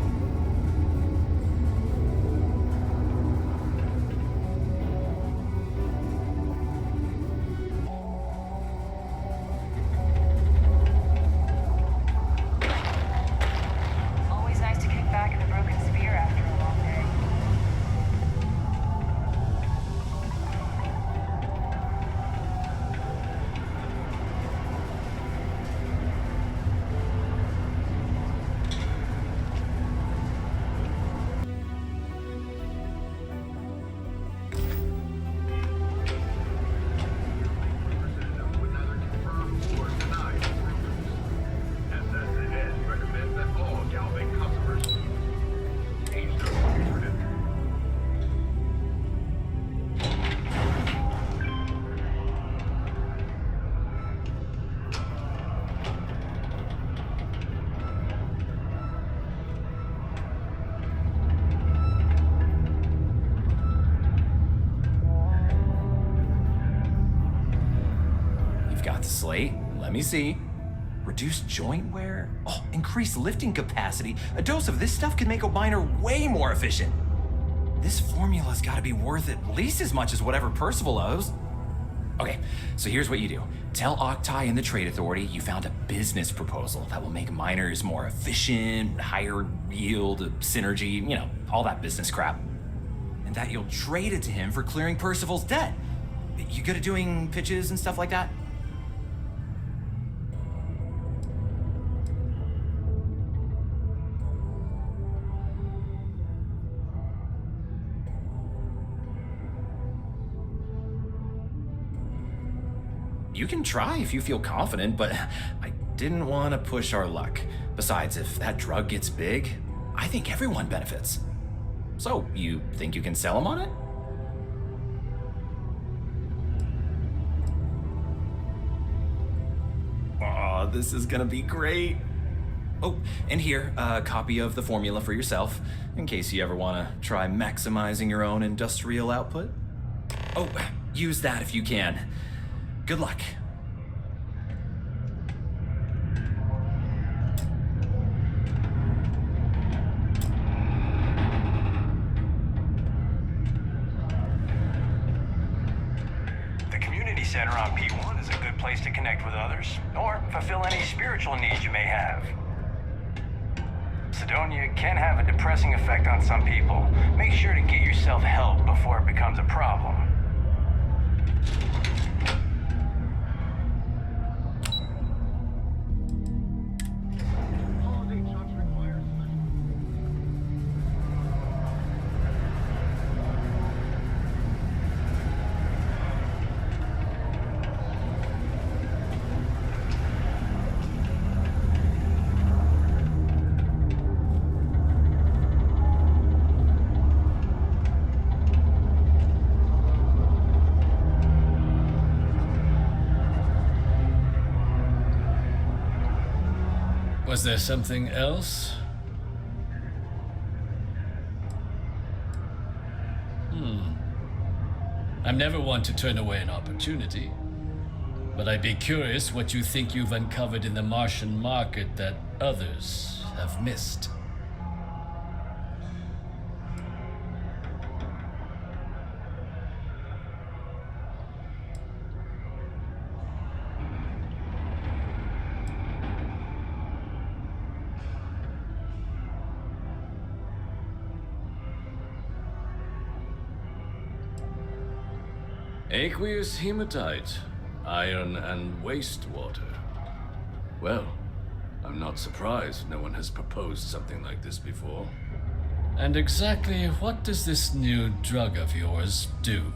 got the slate. Let me see. Reduced joint wear? Oh, increased lifting capacity. A dose of this stuff could make a miner way more efficient. This formula's gotta be worth at least as much as whatever Percival owes. Okay, so here's what you do. Tell Octai and the Trade Authority you found a business proposal that will make miners more efficient, higher yield, synergy, you know, all that business crap. And that you'll trade it to him for clearing Percival's debt. You good at doing pitches and stuff like that? You can try if you feel confident, but I didn't want to push our luck. Besides, if that drug gets big, I think everyone benefits. So, you think you can sell him on it? Oh, this is gonna be great. Oh, and here, a copy of the formula for yourself, in case you ever want to try maximizing your own industrial output. Oh, use that if you can. Good luck. The community center on P1 is a good place to connect with others, or fulfill any spiritual needs you may have. Cydonia can have a depressing effect on some people. Make sure to get yourself help before it becomes a problem. Was there something else? I'm never one to turn away an opportunity, but I'd be curious what you think you've uncovered in the Martian market that others have missed. Aqueous hematite, iron and wastewater. Well, I'm not surprised no one has proposed something like this before. And exactly what does this new drug of yours do?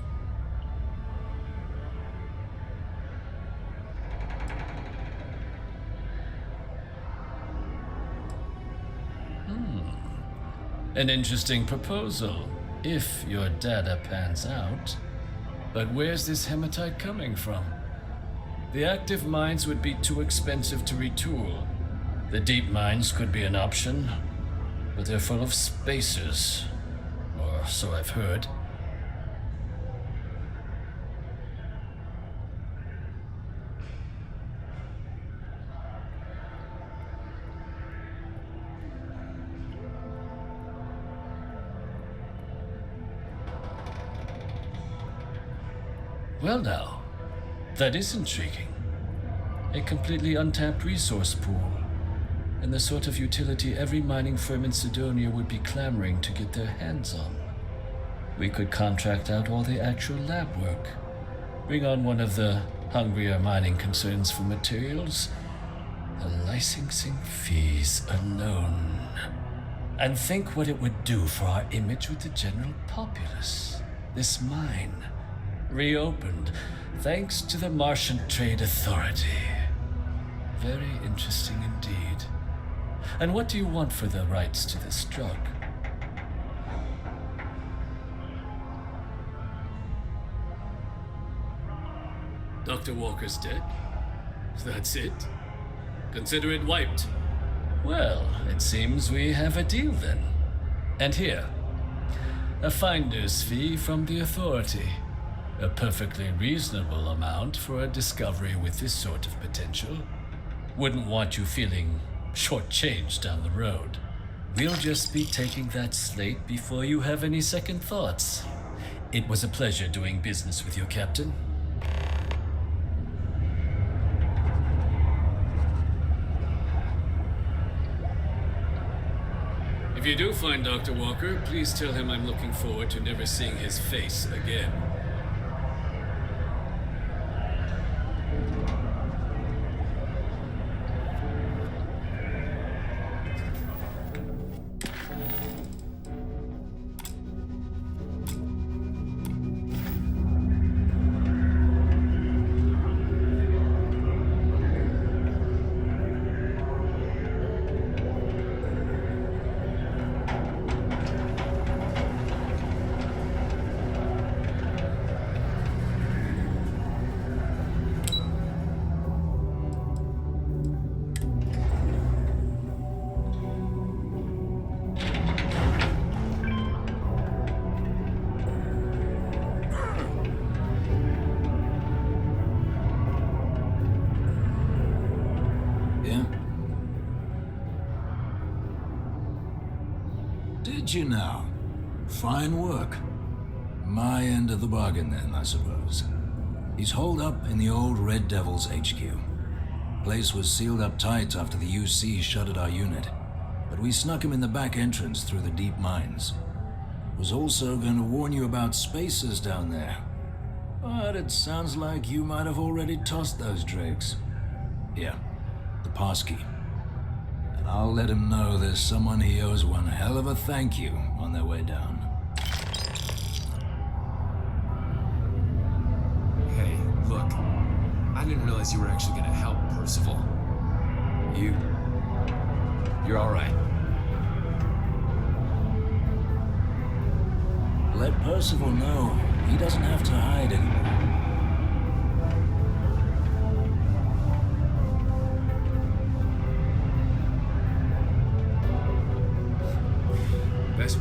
An interesting proposal, if your data pans out. But where's this hematite coming from? The active mines would be too expensive to retool. The deep mines could be an option, but they're full of spacers, or so I've heard. Well now, that is intriguing. A completely untapped resource pool, and the sort of utility every mining firm in Cydonia would be clamoring to get their hands on. We could contract out all the actual lab work, bring on one of the hungrier mining concerns for materials, the licensing fees alone. And think what it would do for our image with the general populace. This mine, reopened thanks to the Martian Trade Authority. Very interesting indeed. And what do you want for the rights to this drug? Dr. Walker's dead? That's it? Consider it wiped. Well, it seems we have a deal then. And here, a finder's fee from the Authority. A perfectly reasonable amount for a discovery with this sort of potential. Wouldn't want you feeling shortchanged down the road. We'll just be taking that slate before you have any second thoughts. It was a pleasure doing business with you, Captain. If you do find Dr. Walker, please tell him I'm looking forward to never seeing his face again. You now. Fine work. My end of the bargain then, I suppose. He's holed up in the old Red Devil's HQ. Place was sealed up tight after the UC shuttered our unit, but we snuck him in the back entrance through the deep mines. Was also going to warn you about spacers down there, but it sounds like you might have already tossed those drakes. Yeah, the passkey. I'll let him know there's someone he owes one hell of a thank you on their way down. Hey, look. I didn't realize you were actually gonna help, Percival. You're alright. Let Percival know he doesn't have to hide anymore.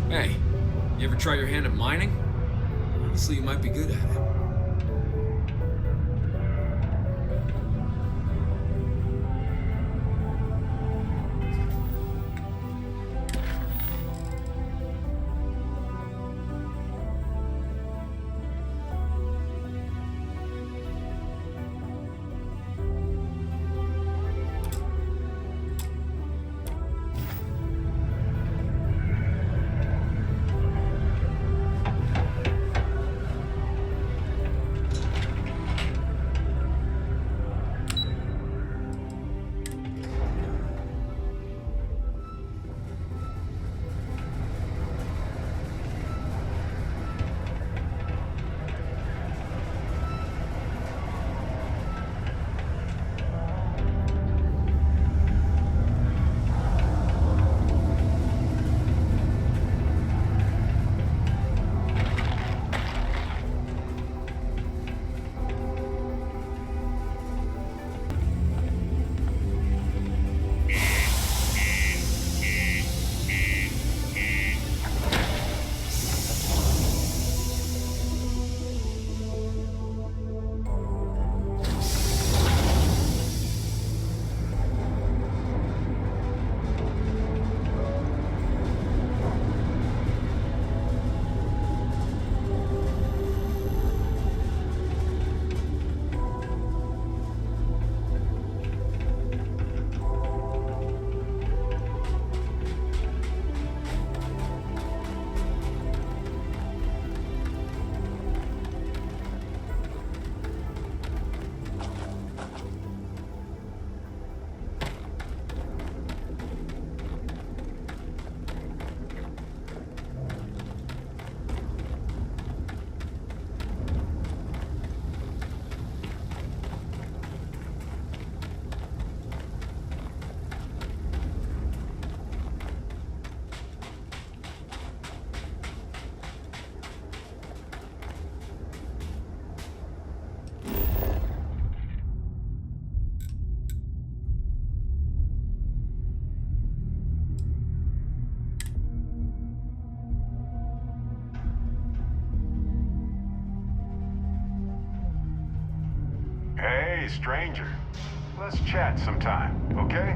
Hey, you ever try your hand at mining? Honestly, you might be good at it. Hey, stranger. Let's chat sometime, okay?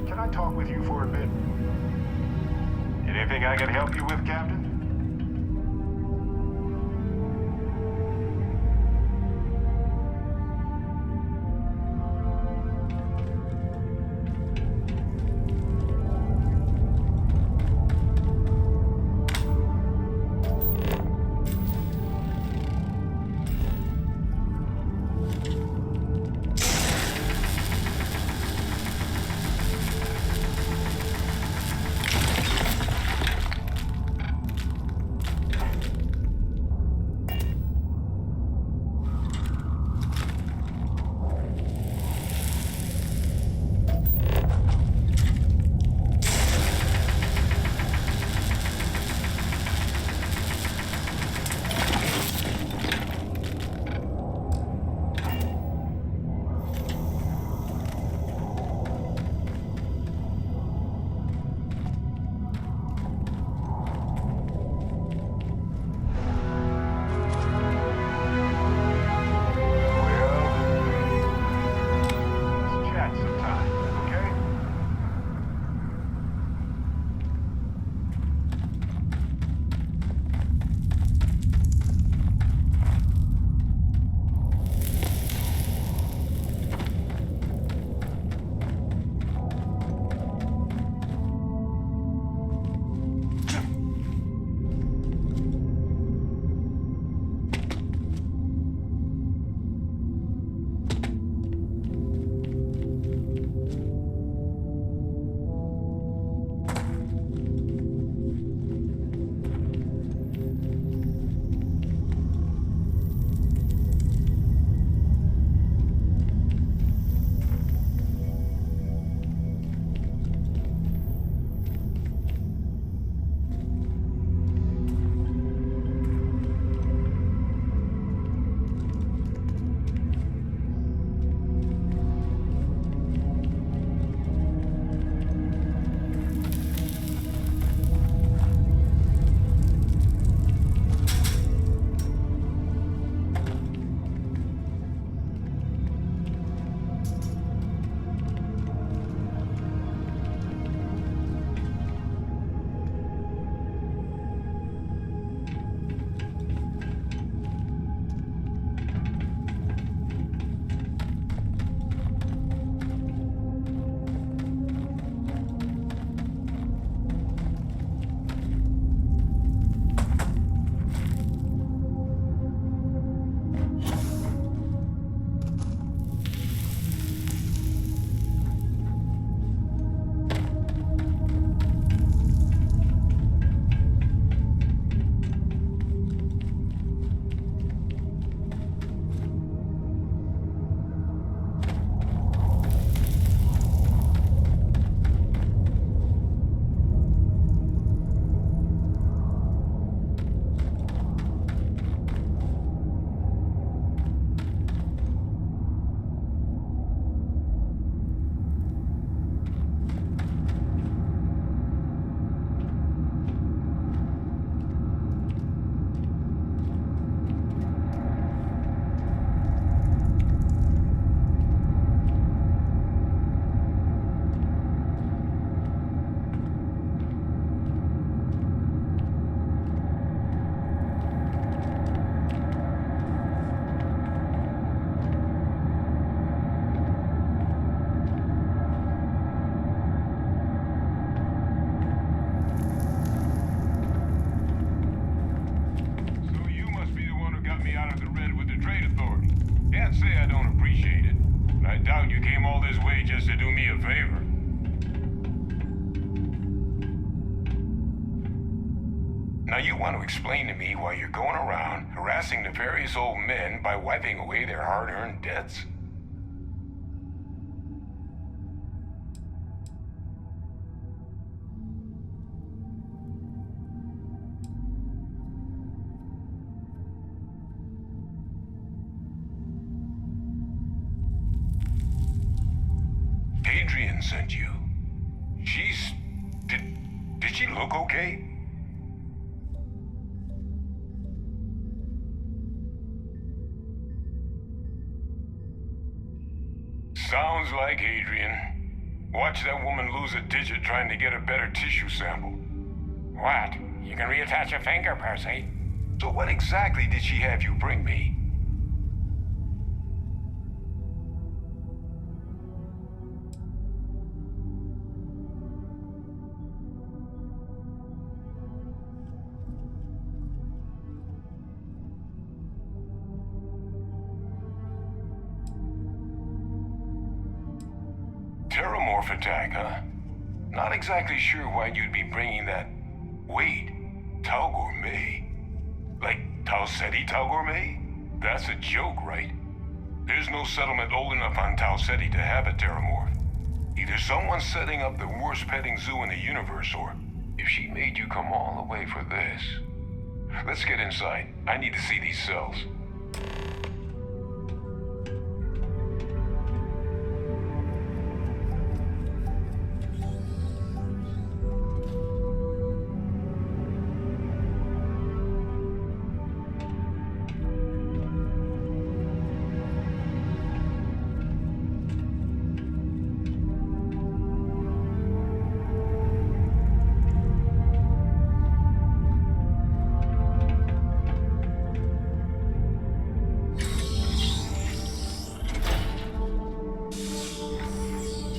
Can I talk with you for a bit? Anything I can help you with, Captain? a favor. Now you want to explain to me why you're going around harassing nefarious old men by wiping away their hard-earned debts? Adrian sent you. Did she look okay? Sounds like Adrian. Watch that woman lose a digit trying to get a better tissue sample. What? You can reattach a finger, Percy. So what exactly did she have you bring me? Terramorph attack, huh? Not exactly sure why you'd be bringing that... Wait, Tau Gourmet? Like Tau Ceti Tau Gourmet? That's a joke, right? There's no settlement old enough on Tau Ceti to have a Terramorph. Either someone's setting up the worst petting zoo in the universe, or if she made you come all the way for this... Let's get inside. I need to see these cells.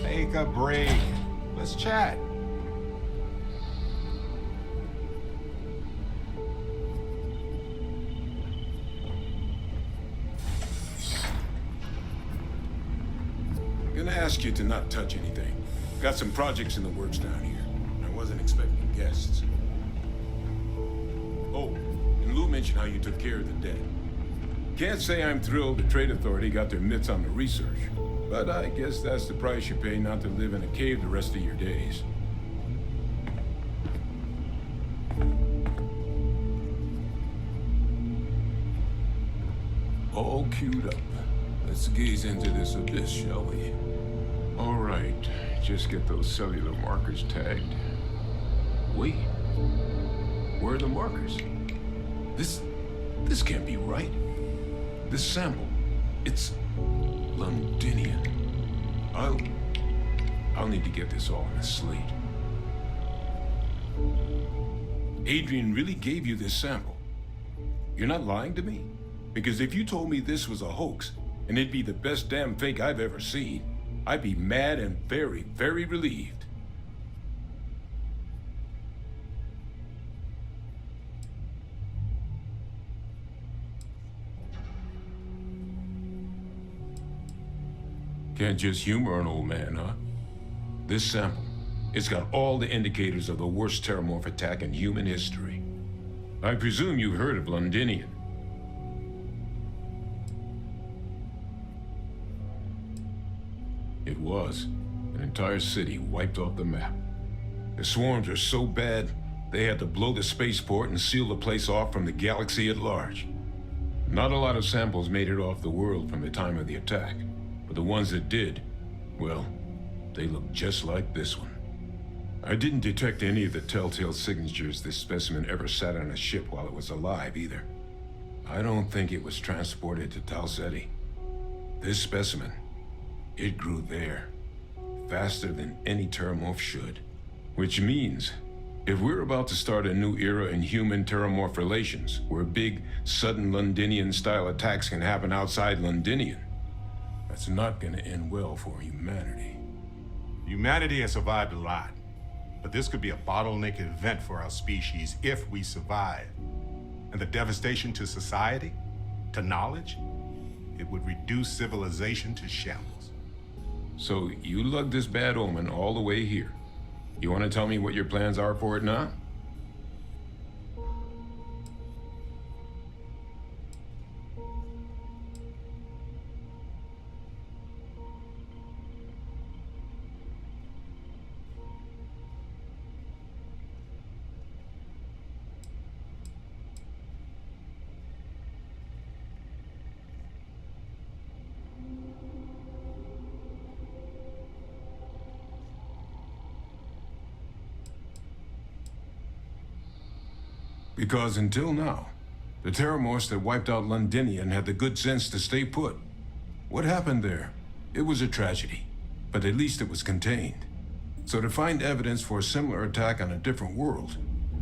Take a break. Let's chat. Gonna ask you to not touch anything. Got some projects in the works down here. I wasn't expecting guests. Oh, and Lou mentioned how you took care of the dead. Can't say I'm thrilled the Trade Authority got their mitts on the research, but I guess that's the price you pay not to live in a cave the rest of your days. All queued up. Let's gaze into this abyss, shall we? All right, just get those cellular markers tagged. Wait, where are the markers? This can't be right. This sample, it's Londinian. I'll need to get this all in a slate. Adrian really gave you this sample. You're not lying to me? Because if you told me this was a hoax, and it'd be the best damn fake I've ever seen, I'd be mad and very, very relieved. Can't just humor an old man, huh? This sample, it's got all the indicators of the worst terramorph attack in human history. I presume you've heard of Londinian. It was an entire city wiped off the map. The swarms are so bad, they had to blow the spaceport and seal the place off from the galaxy at large. Not a lot of samples made it off the world from the time of the attack, but the ones that did, well, they look just like this one. I didn't detect any of the telltale signatures this specimen ever sat on a ship while it was alive, either. I don't think it was transported to Tau Ceti. This specimen, it grew there, faster than any terramorph should. Which means, if we're about to start a new era in human-terramorph relations, where big, sudden Londinian-style attacks can happen outside Londinian, that's not gonna end well for humanity. Humanity has survived a lot, but this could be a bottleneck event for our species if we survive. And the devastation to society, to knowledge, it would reduce civilization to shambles. So you lugged this bad omen all the way here. You want to tell me what your plans are for it now? Because until now, the Terramorphs that wiped out Londinian had the good sense to stay put. What happened there? It was a tragedy, but at least it was contained. So to find evidence for a similar attack on a different world,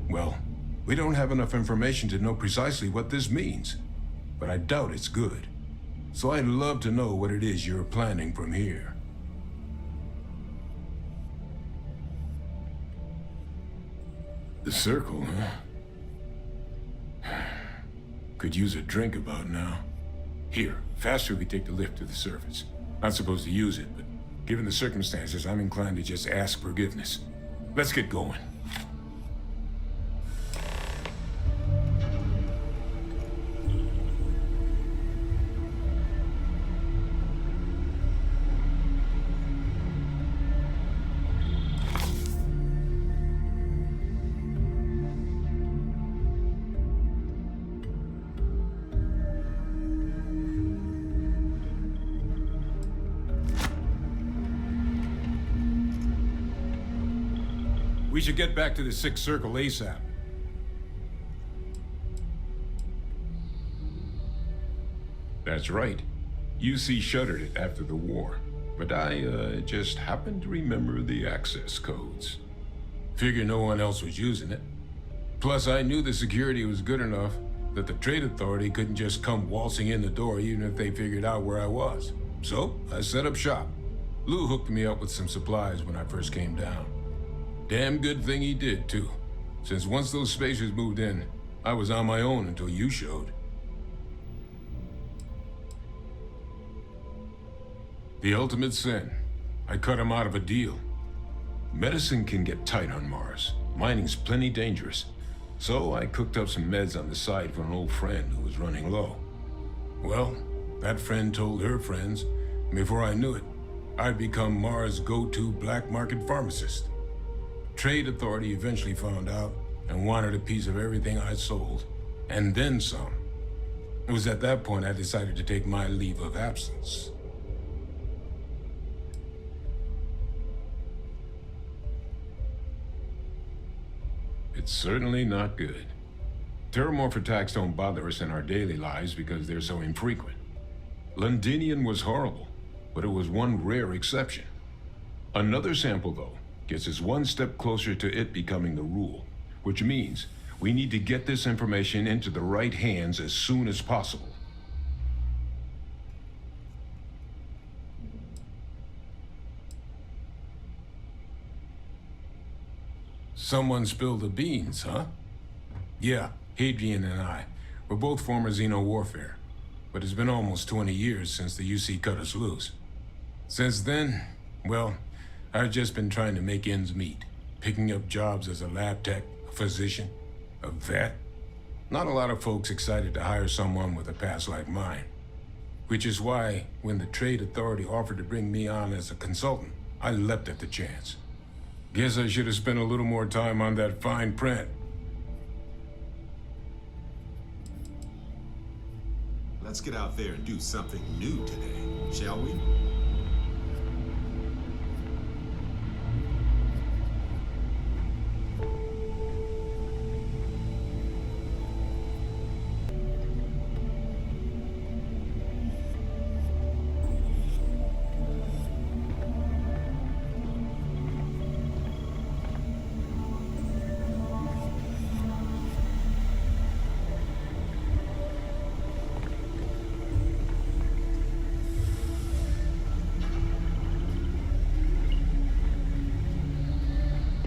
well, we don't have enough information to know precisely what this means, but I doubt it's good. So I'd love to know what it is you're planning from here. The circle, huh? Could use a drink about now. Here, faster we take the lift to the surface. Not supposed to use it, but given the circumstances, I'm inclined to just ask forgiveness. Let's get going. We should get back to the Sixth Circle ASAP. That's right. UC shuttered it after the war, but I just happened to remember the access codes. Figure no one else was using it. Plus, I knew the security was good enough that the Trade Authority couldn't just come waltzing in the door even if they figured out where I was. So, I set up shop. Lou hooked me up with some supplies when I first came down. Damn good thing he did, too. Since once those spacers moved in, I was on my own until you showed. The ultimate sin. I cut him out of a deal. Medicine can get tight on Mars. Mining's plenty dangerous. So I cooked up some meds on the side for an old friend who was running low. Well, that friend told her friends, and before I knew it, I'd become Mars' go-to black market pharmacist. Trade Authority eventually found out and wanted a piece of everything I sold, and then some. It was at that point I decided to take my leave of absence. It's certainly not good. Terramorph attacks don't bother us in our daily lives because they're so infrequent. Londinian was horrible, but it was one rare exception. Another sample, though, gets us one step closer to it becoming the rule, which means we need to get this information into the right hands as soon as possible. Someone spilled the beans, huh? Yeah, Hadrian and I. We're both former Xeno warfare, but it's been almost 20 years since the UC cut us loose. Since then, well, I've just been trying to make ends meet, picking up jobs as a lab tech, a physician, a vet. Not a lot of folks excited to hire someone with a past like mine. Which is why, when the Trade Authority offered to bring me on as a consultant, I leapt at the chance. Guess I should have spent a little more time on that fine print. Let's get out there and do something new today, shall we?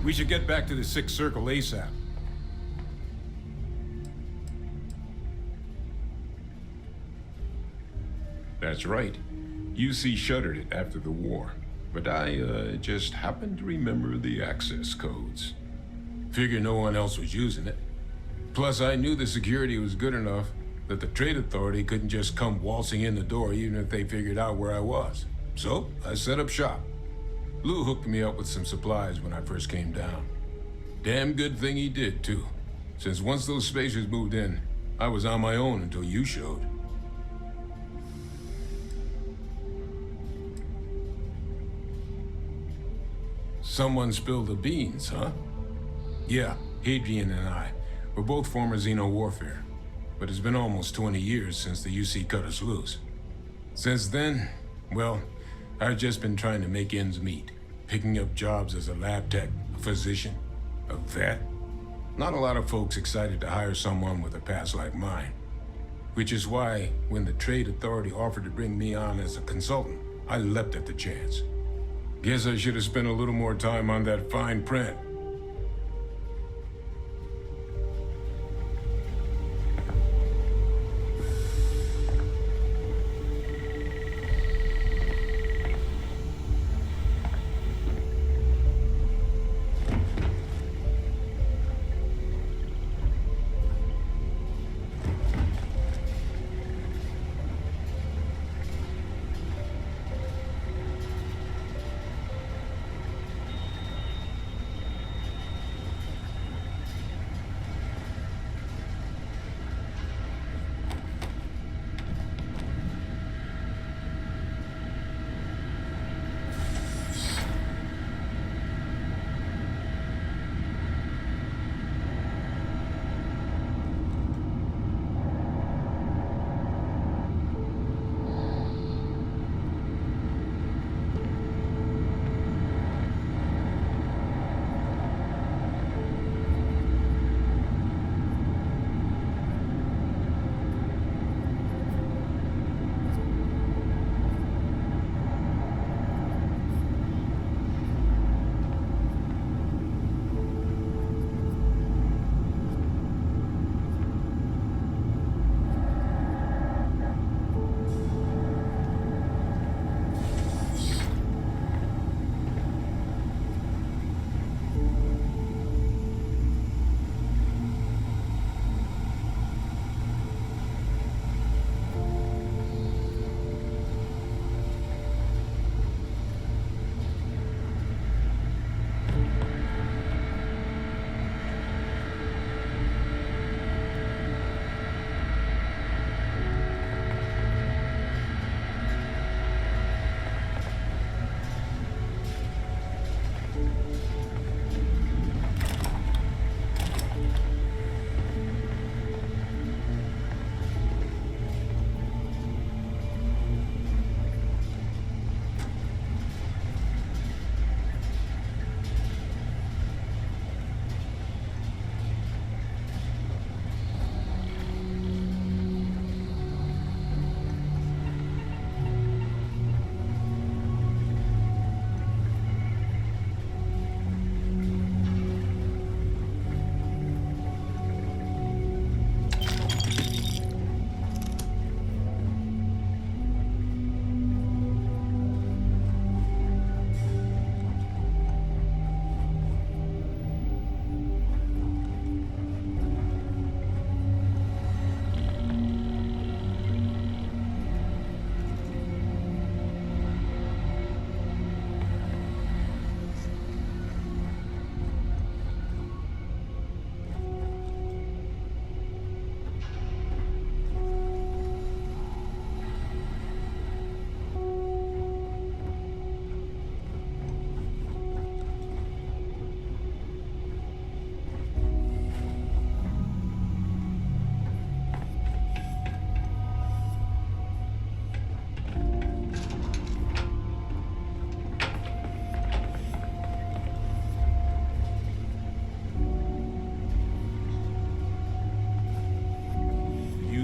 We should get back to the Sixth Circle ASAP. That's right. UC shuttered it after the war, but I just happened to remember the access codes. Figured no one else was using it. Plus, I knew the security was good enough that the Trade Authority couldn't just come waltzing in the door even if they figured out where I was. So, I set up shop. Lou hooked me up with some supplies when I first came down. Damn good thing he did, too. Since once those spacers moved in, I was on my own until you showed. Someone spilled the beans, huh? Yeah, Hadrian and I. We're both former Xeno warfare. But it's been almost 20 years since the UC cut us loose. Since then, well, I've just been trying to make ends meet. Picking up jobs as a lab tech, a physician, a vet. Not a lot of folks excited to hire someone with a past like mine. Which is why, when the Trade Authority offered to bring me on as a consultant, I leapt at the chance. Guess I should have spent a little more time on that fine print.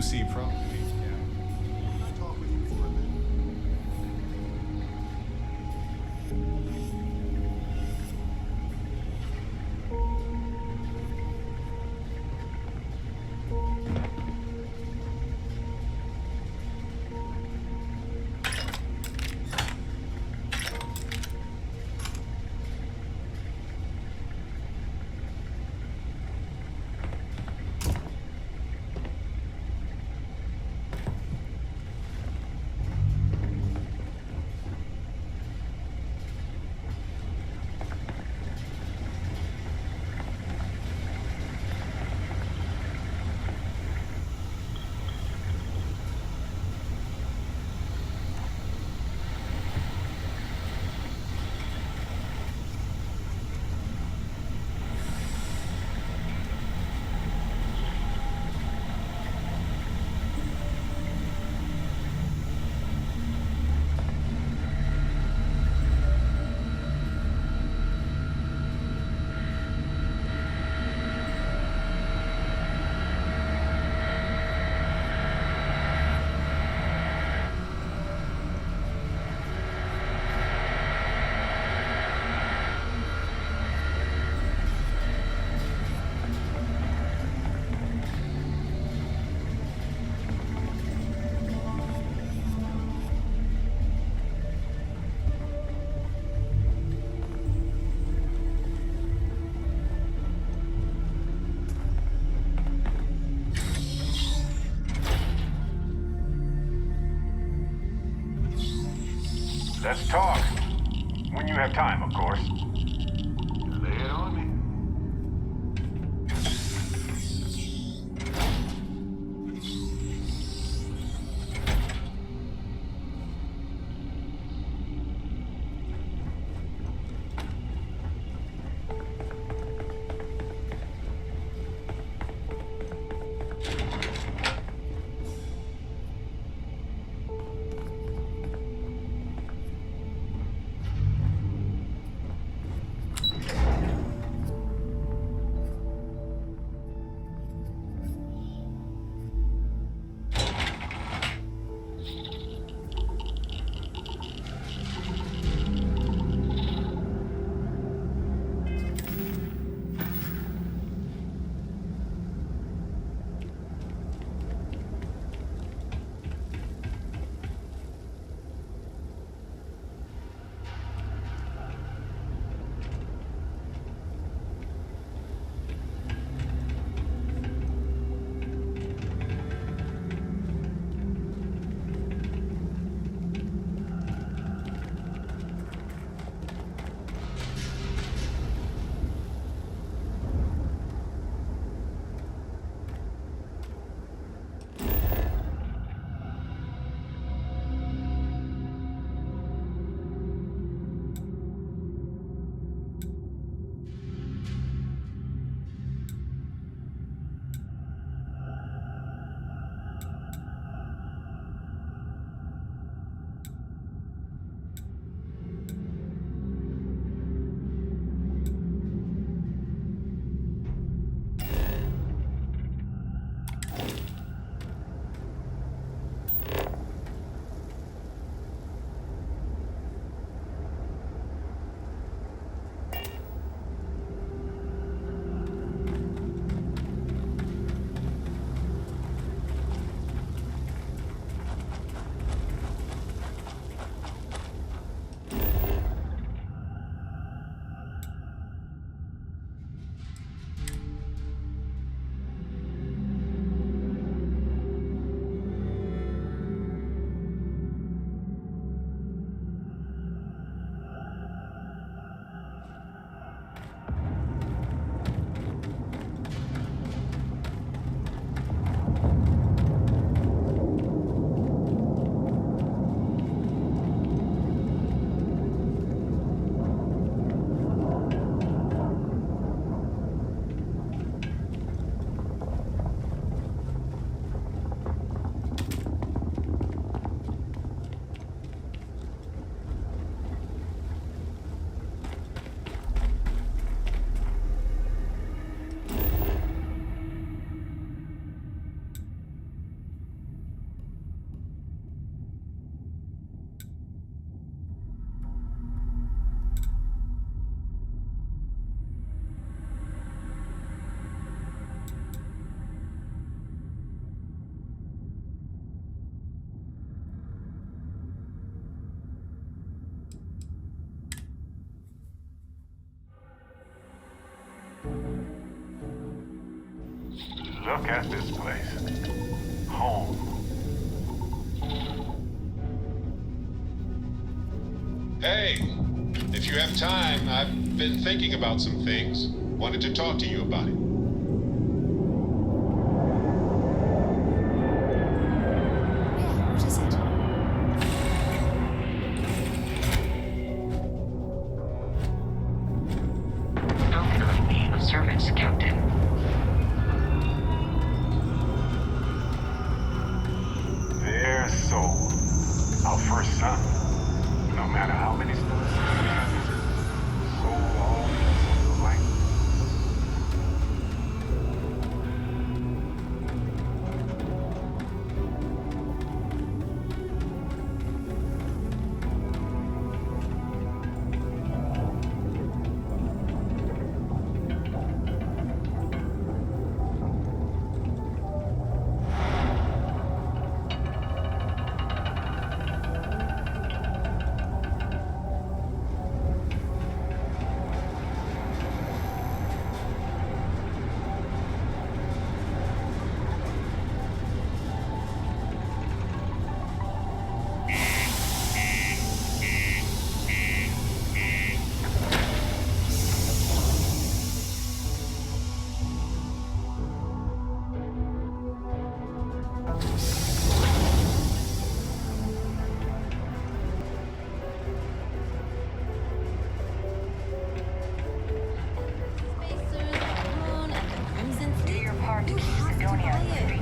UC property. Let's talk. When you have time, of course. Lay it on me. Look at this place. Home. Hey, if you have time, I've been thinking about some things. Wanted to talk to you about it. Yeah, what is it? Outgoing of service, Captain. Their soul. Our first son. No matter how many stars soul always light. Do your part to keep Sidonia free.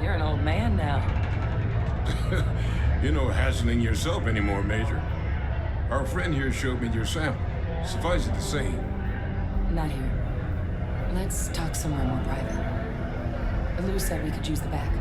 You're an old man now. You're no hassling yourself anymore, Major. Our friend here showed me your sample. Suffice it to say. Not here. Let's talk somewhere more private. Lou said we could use the back.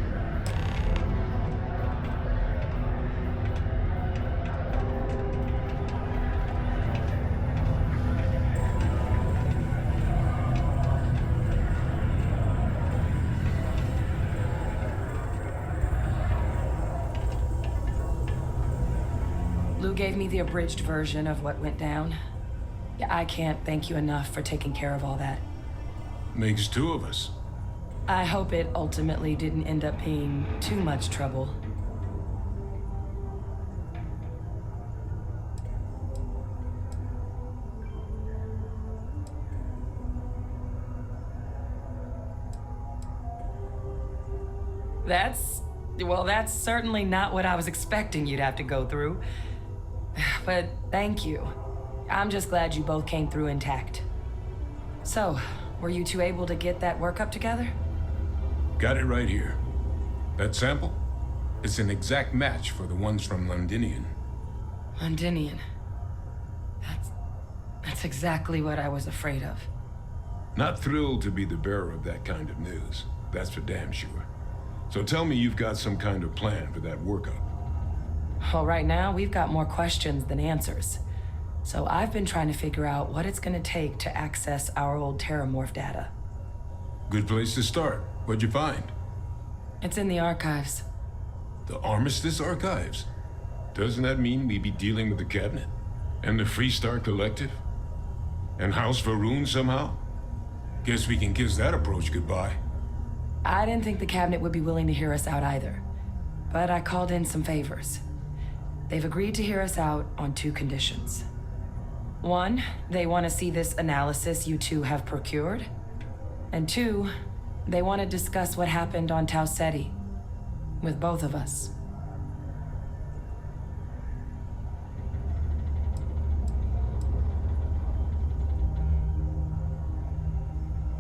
Lou gave me the abridged version of what went down. Yeah, I can't thank you enough for taking care of all that. Makes two of us. I hope it ultimately didn't end up being too much trouble. That's certainly not what I was expecting you'd have to go through. But thank you. I'm just glad you both came through intact. So, were you two able to get that workup together? Got it right here. That sample? It's an exact match for the ones from Londinian. Londinian. That's exactly what I was afraid of. Not thrilled to be the bearer of that kind of news. That's for damn sure. So tell me you've got some kind of plan for that workup. Well, right now, we've got more questions than answers. So I've been trying to figure out what it's gonna take to access our old Terramorph data. Good place to start. What'd you find? It's in the archives. The Armistice archives? Doesn't that mean we'd be dealing with the cabinet? And the Freestar Collective? And House Varun somehow? Guess we can kiss that approach goodbye. I didn't think the cabinet would be willing to hear us out either. But I called in some favors. They've agreed to hear us out on 2 conditions. 1, they want to see this analysis you two have procured. And 2, they want to discuss what happened on Tau Ceti with both of us.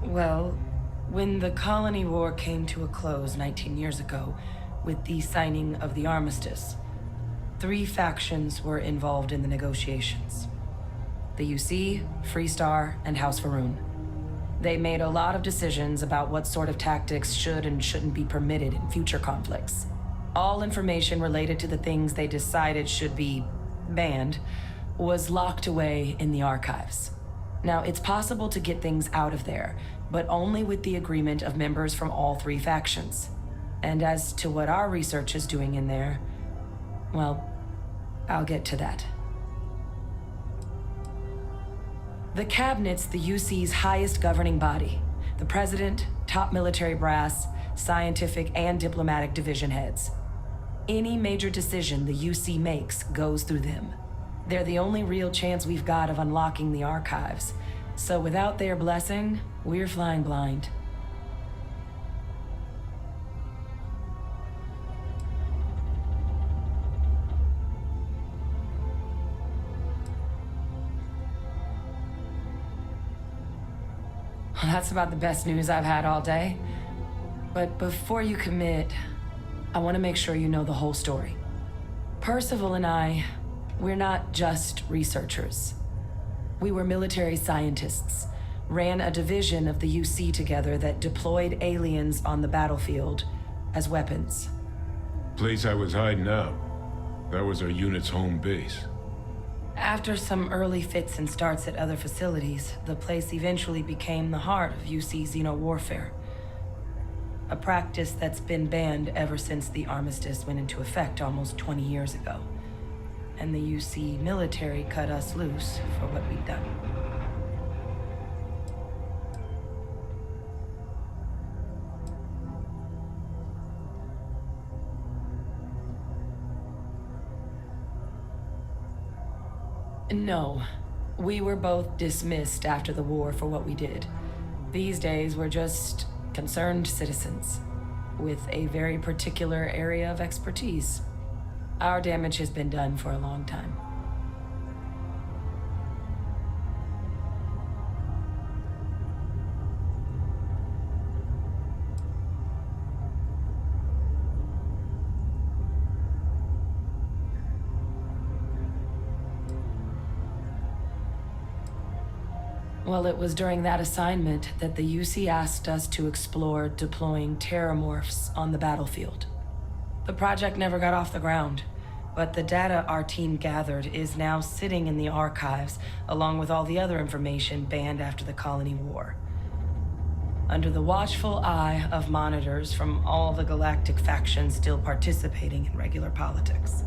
Well, when the Colony War came to a close 19 years ago, with the signing of the Armistice, 3 factions were involved in the negotiations. The UC, Freestar, and House Varun. They made a lot of decisions about what sort of tactics should and shouldn't be permitted in future conflicts. All information related to the things they decided should be banned was locked away in the archives. Now, it's possible to get things out of there, but only with the agreement of members from all 3 factions. And as to what our research is doing in there, well, I'll get to that. The Cabinet's the UC's highest governing body. The President, top military brass, scientific and diplomatic division heads. Any major decision the UC makes goes through them. They're the only real chance we've got of unlocking the archives. So without their blessing, we're flying blind. Well, that's about the best news I've had all day. But before you commit, I want to make sure you know the whole story. Percival and I, we're not just researchers. We were military scientists, ran a division of the UC together that deployed aliens on the battlefield as weapons. Place I was hiding out. That was our unit's home base. After some early fits and starts at other facilities, the place eventually became the heart of UC xeno-warfare. A practice that's been banned ever since the armistice went into effect almost 20 years ago. And the UC military cut us loose for what we'd done. No. We were both dismissed after the war for what we did. These days, we're just concerned citizens with a very particular area of expertise. Our damage has been done for a long time. Well, it was during that assignment that the UC asked us to explore deploying terramorphs on the battlefield. The project never got off the ground, but the data our team gathered is now sitting in the archives, along with all the other information banned after the Colony War. Under the watchful eye of monitors from all the galactic factions still participating in regular politics.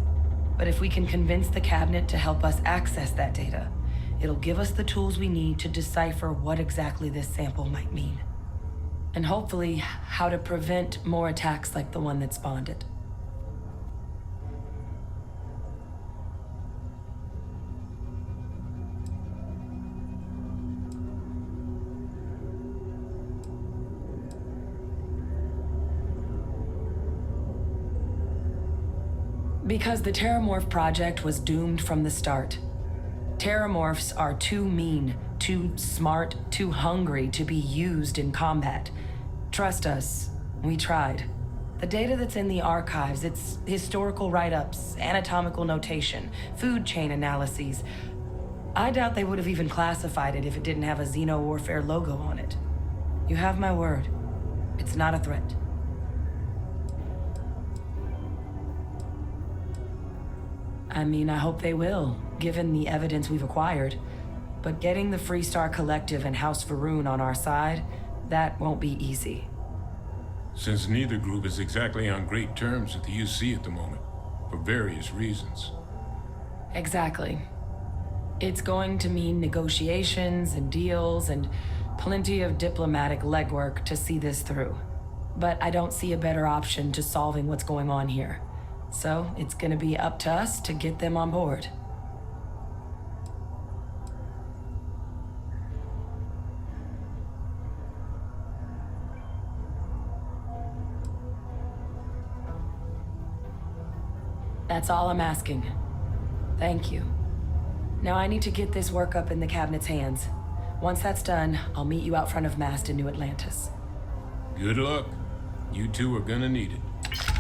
But if we can convince the cabinet to help us access that data, it'll give us the tools we need to decipher what exactly this sample might mean. And hopefully, how to prevent more attacks like the one that spawned it. Because the Terramorph project was doomed from the start. Terramorphs are too mean, too smart, too hungry to be used in combat. Trust us, we tried. The data that's in the archives, it's historical write-ups, anatomical notation, food chain analyses. I doubt they would have even classified it if it didn't have a Xeno-warfare logo on it. You have my word. It's not a threat. I mean, I hope they will, given the evidence we've acquired. But getting the Freestar Collective and House Varun on our side, that won't be easy. Since neither group is exactly on great terms with the UC at the moment, for various reasons. Exactly. It's going to mean negotiations and deals and plenty of diplomatic legwork to see this through. But I don't see a better option to solving what's going on here. So it's gonna be up to us to get them on board. That's all I'm asking. Thank you. Now I need to get this work up in the cabinet's hands. Once that's done, I'll meet you out front of Mast in New Atlantis. Good luck. You two are gonna need it.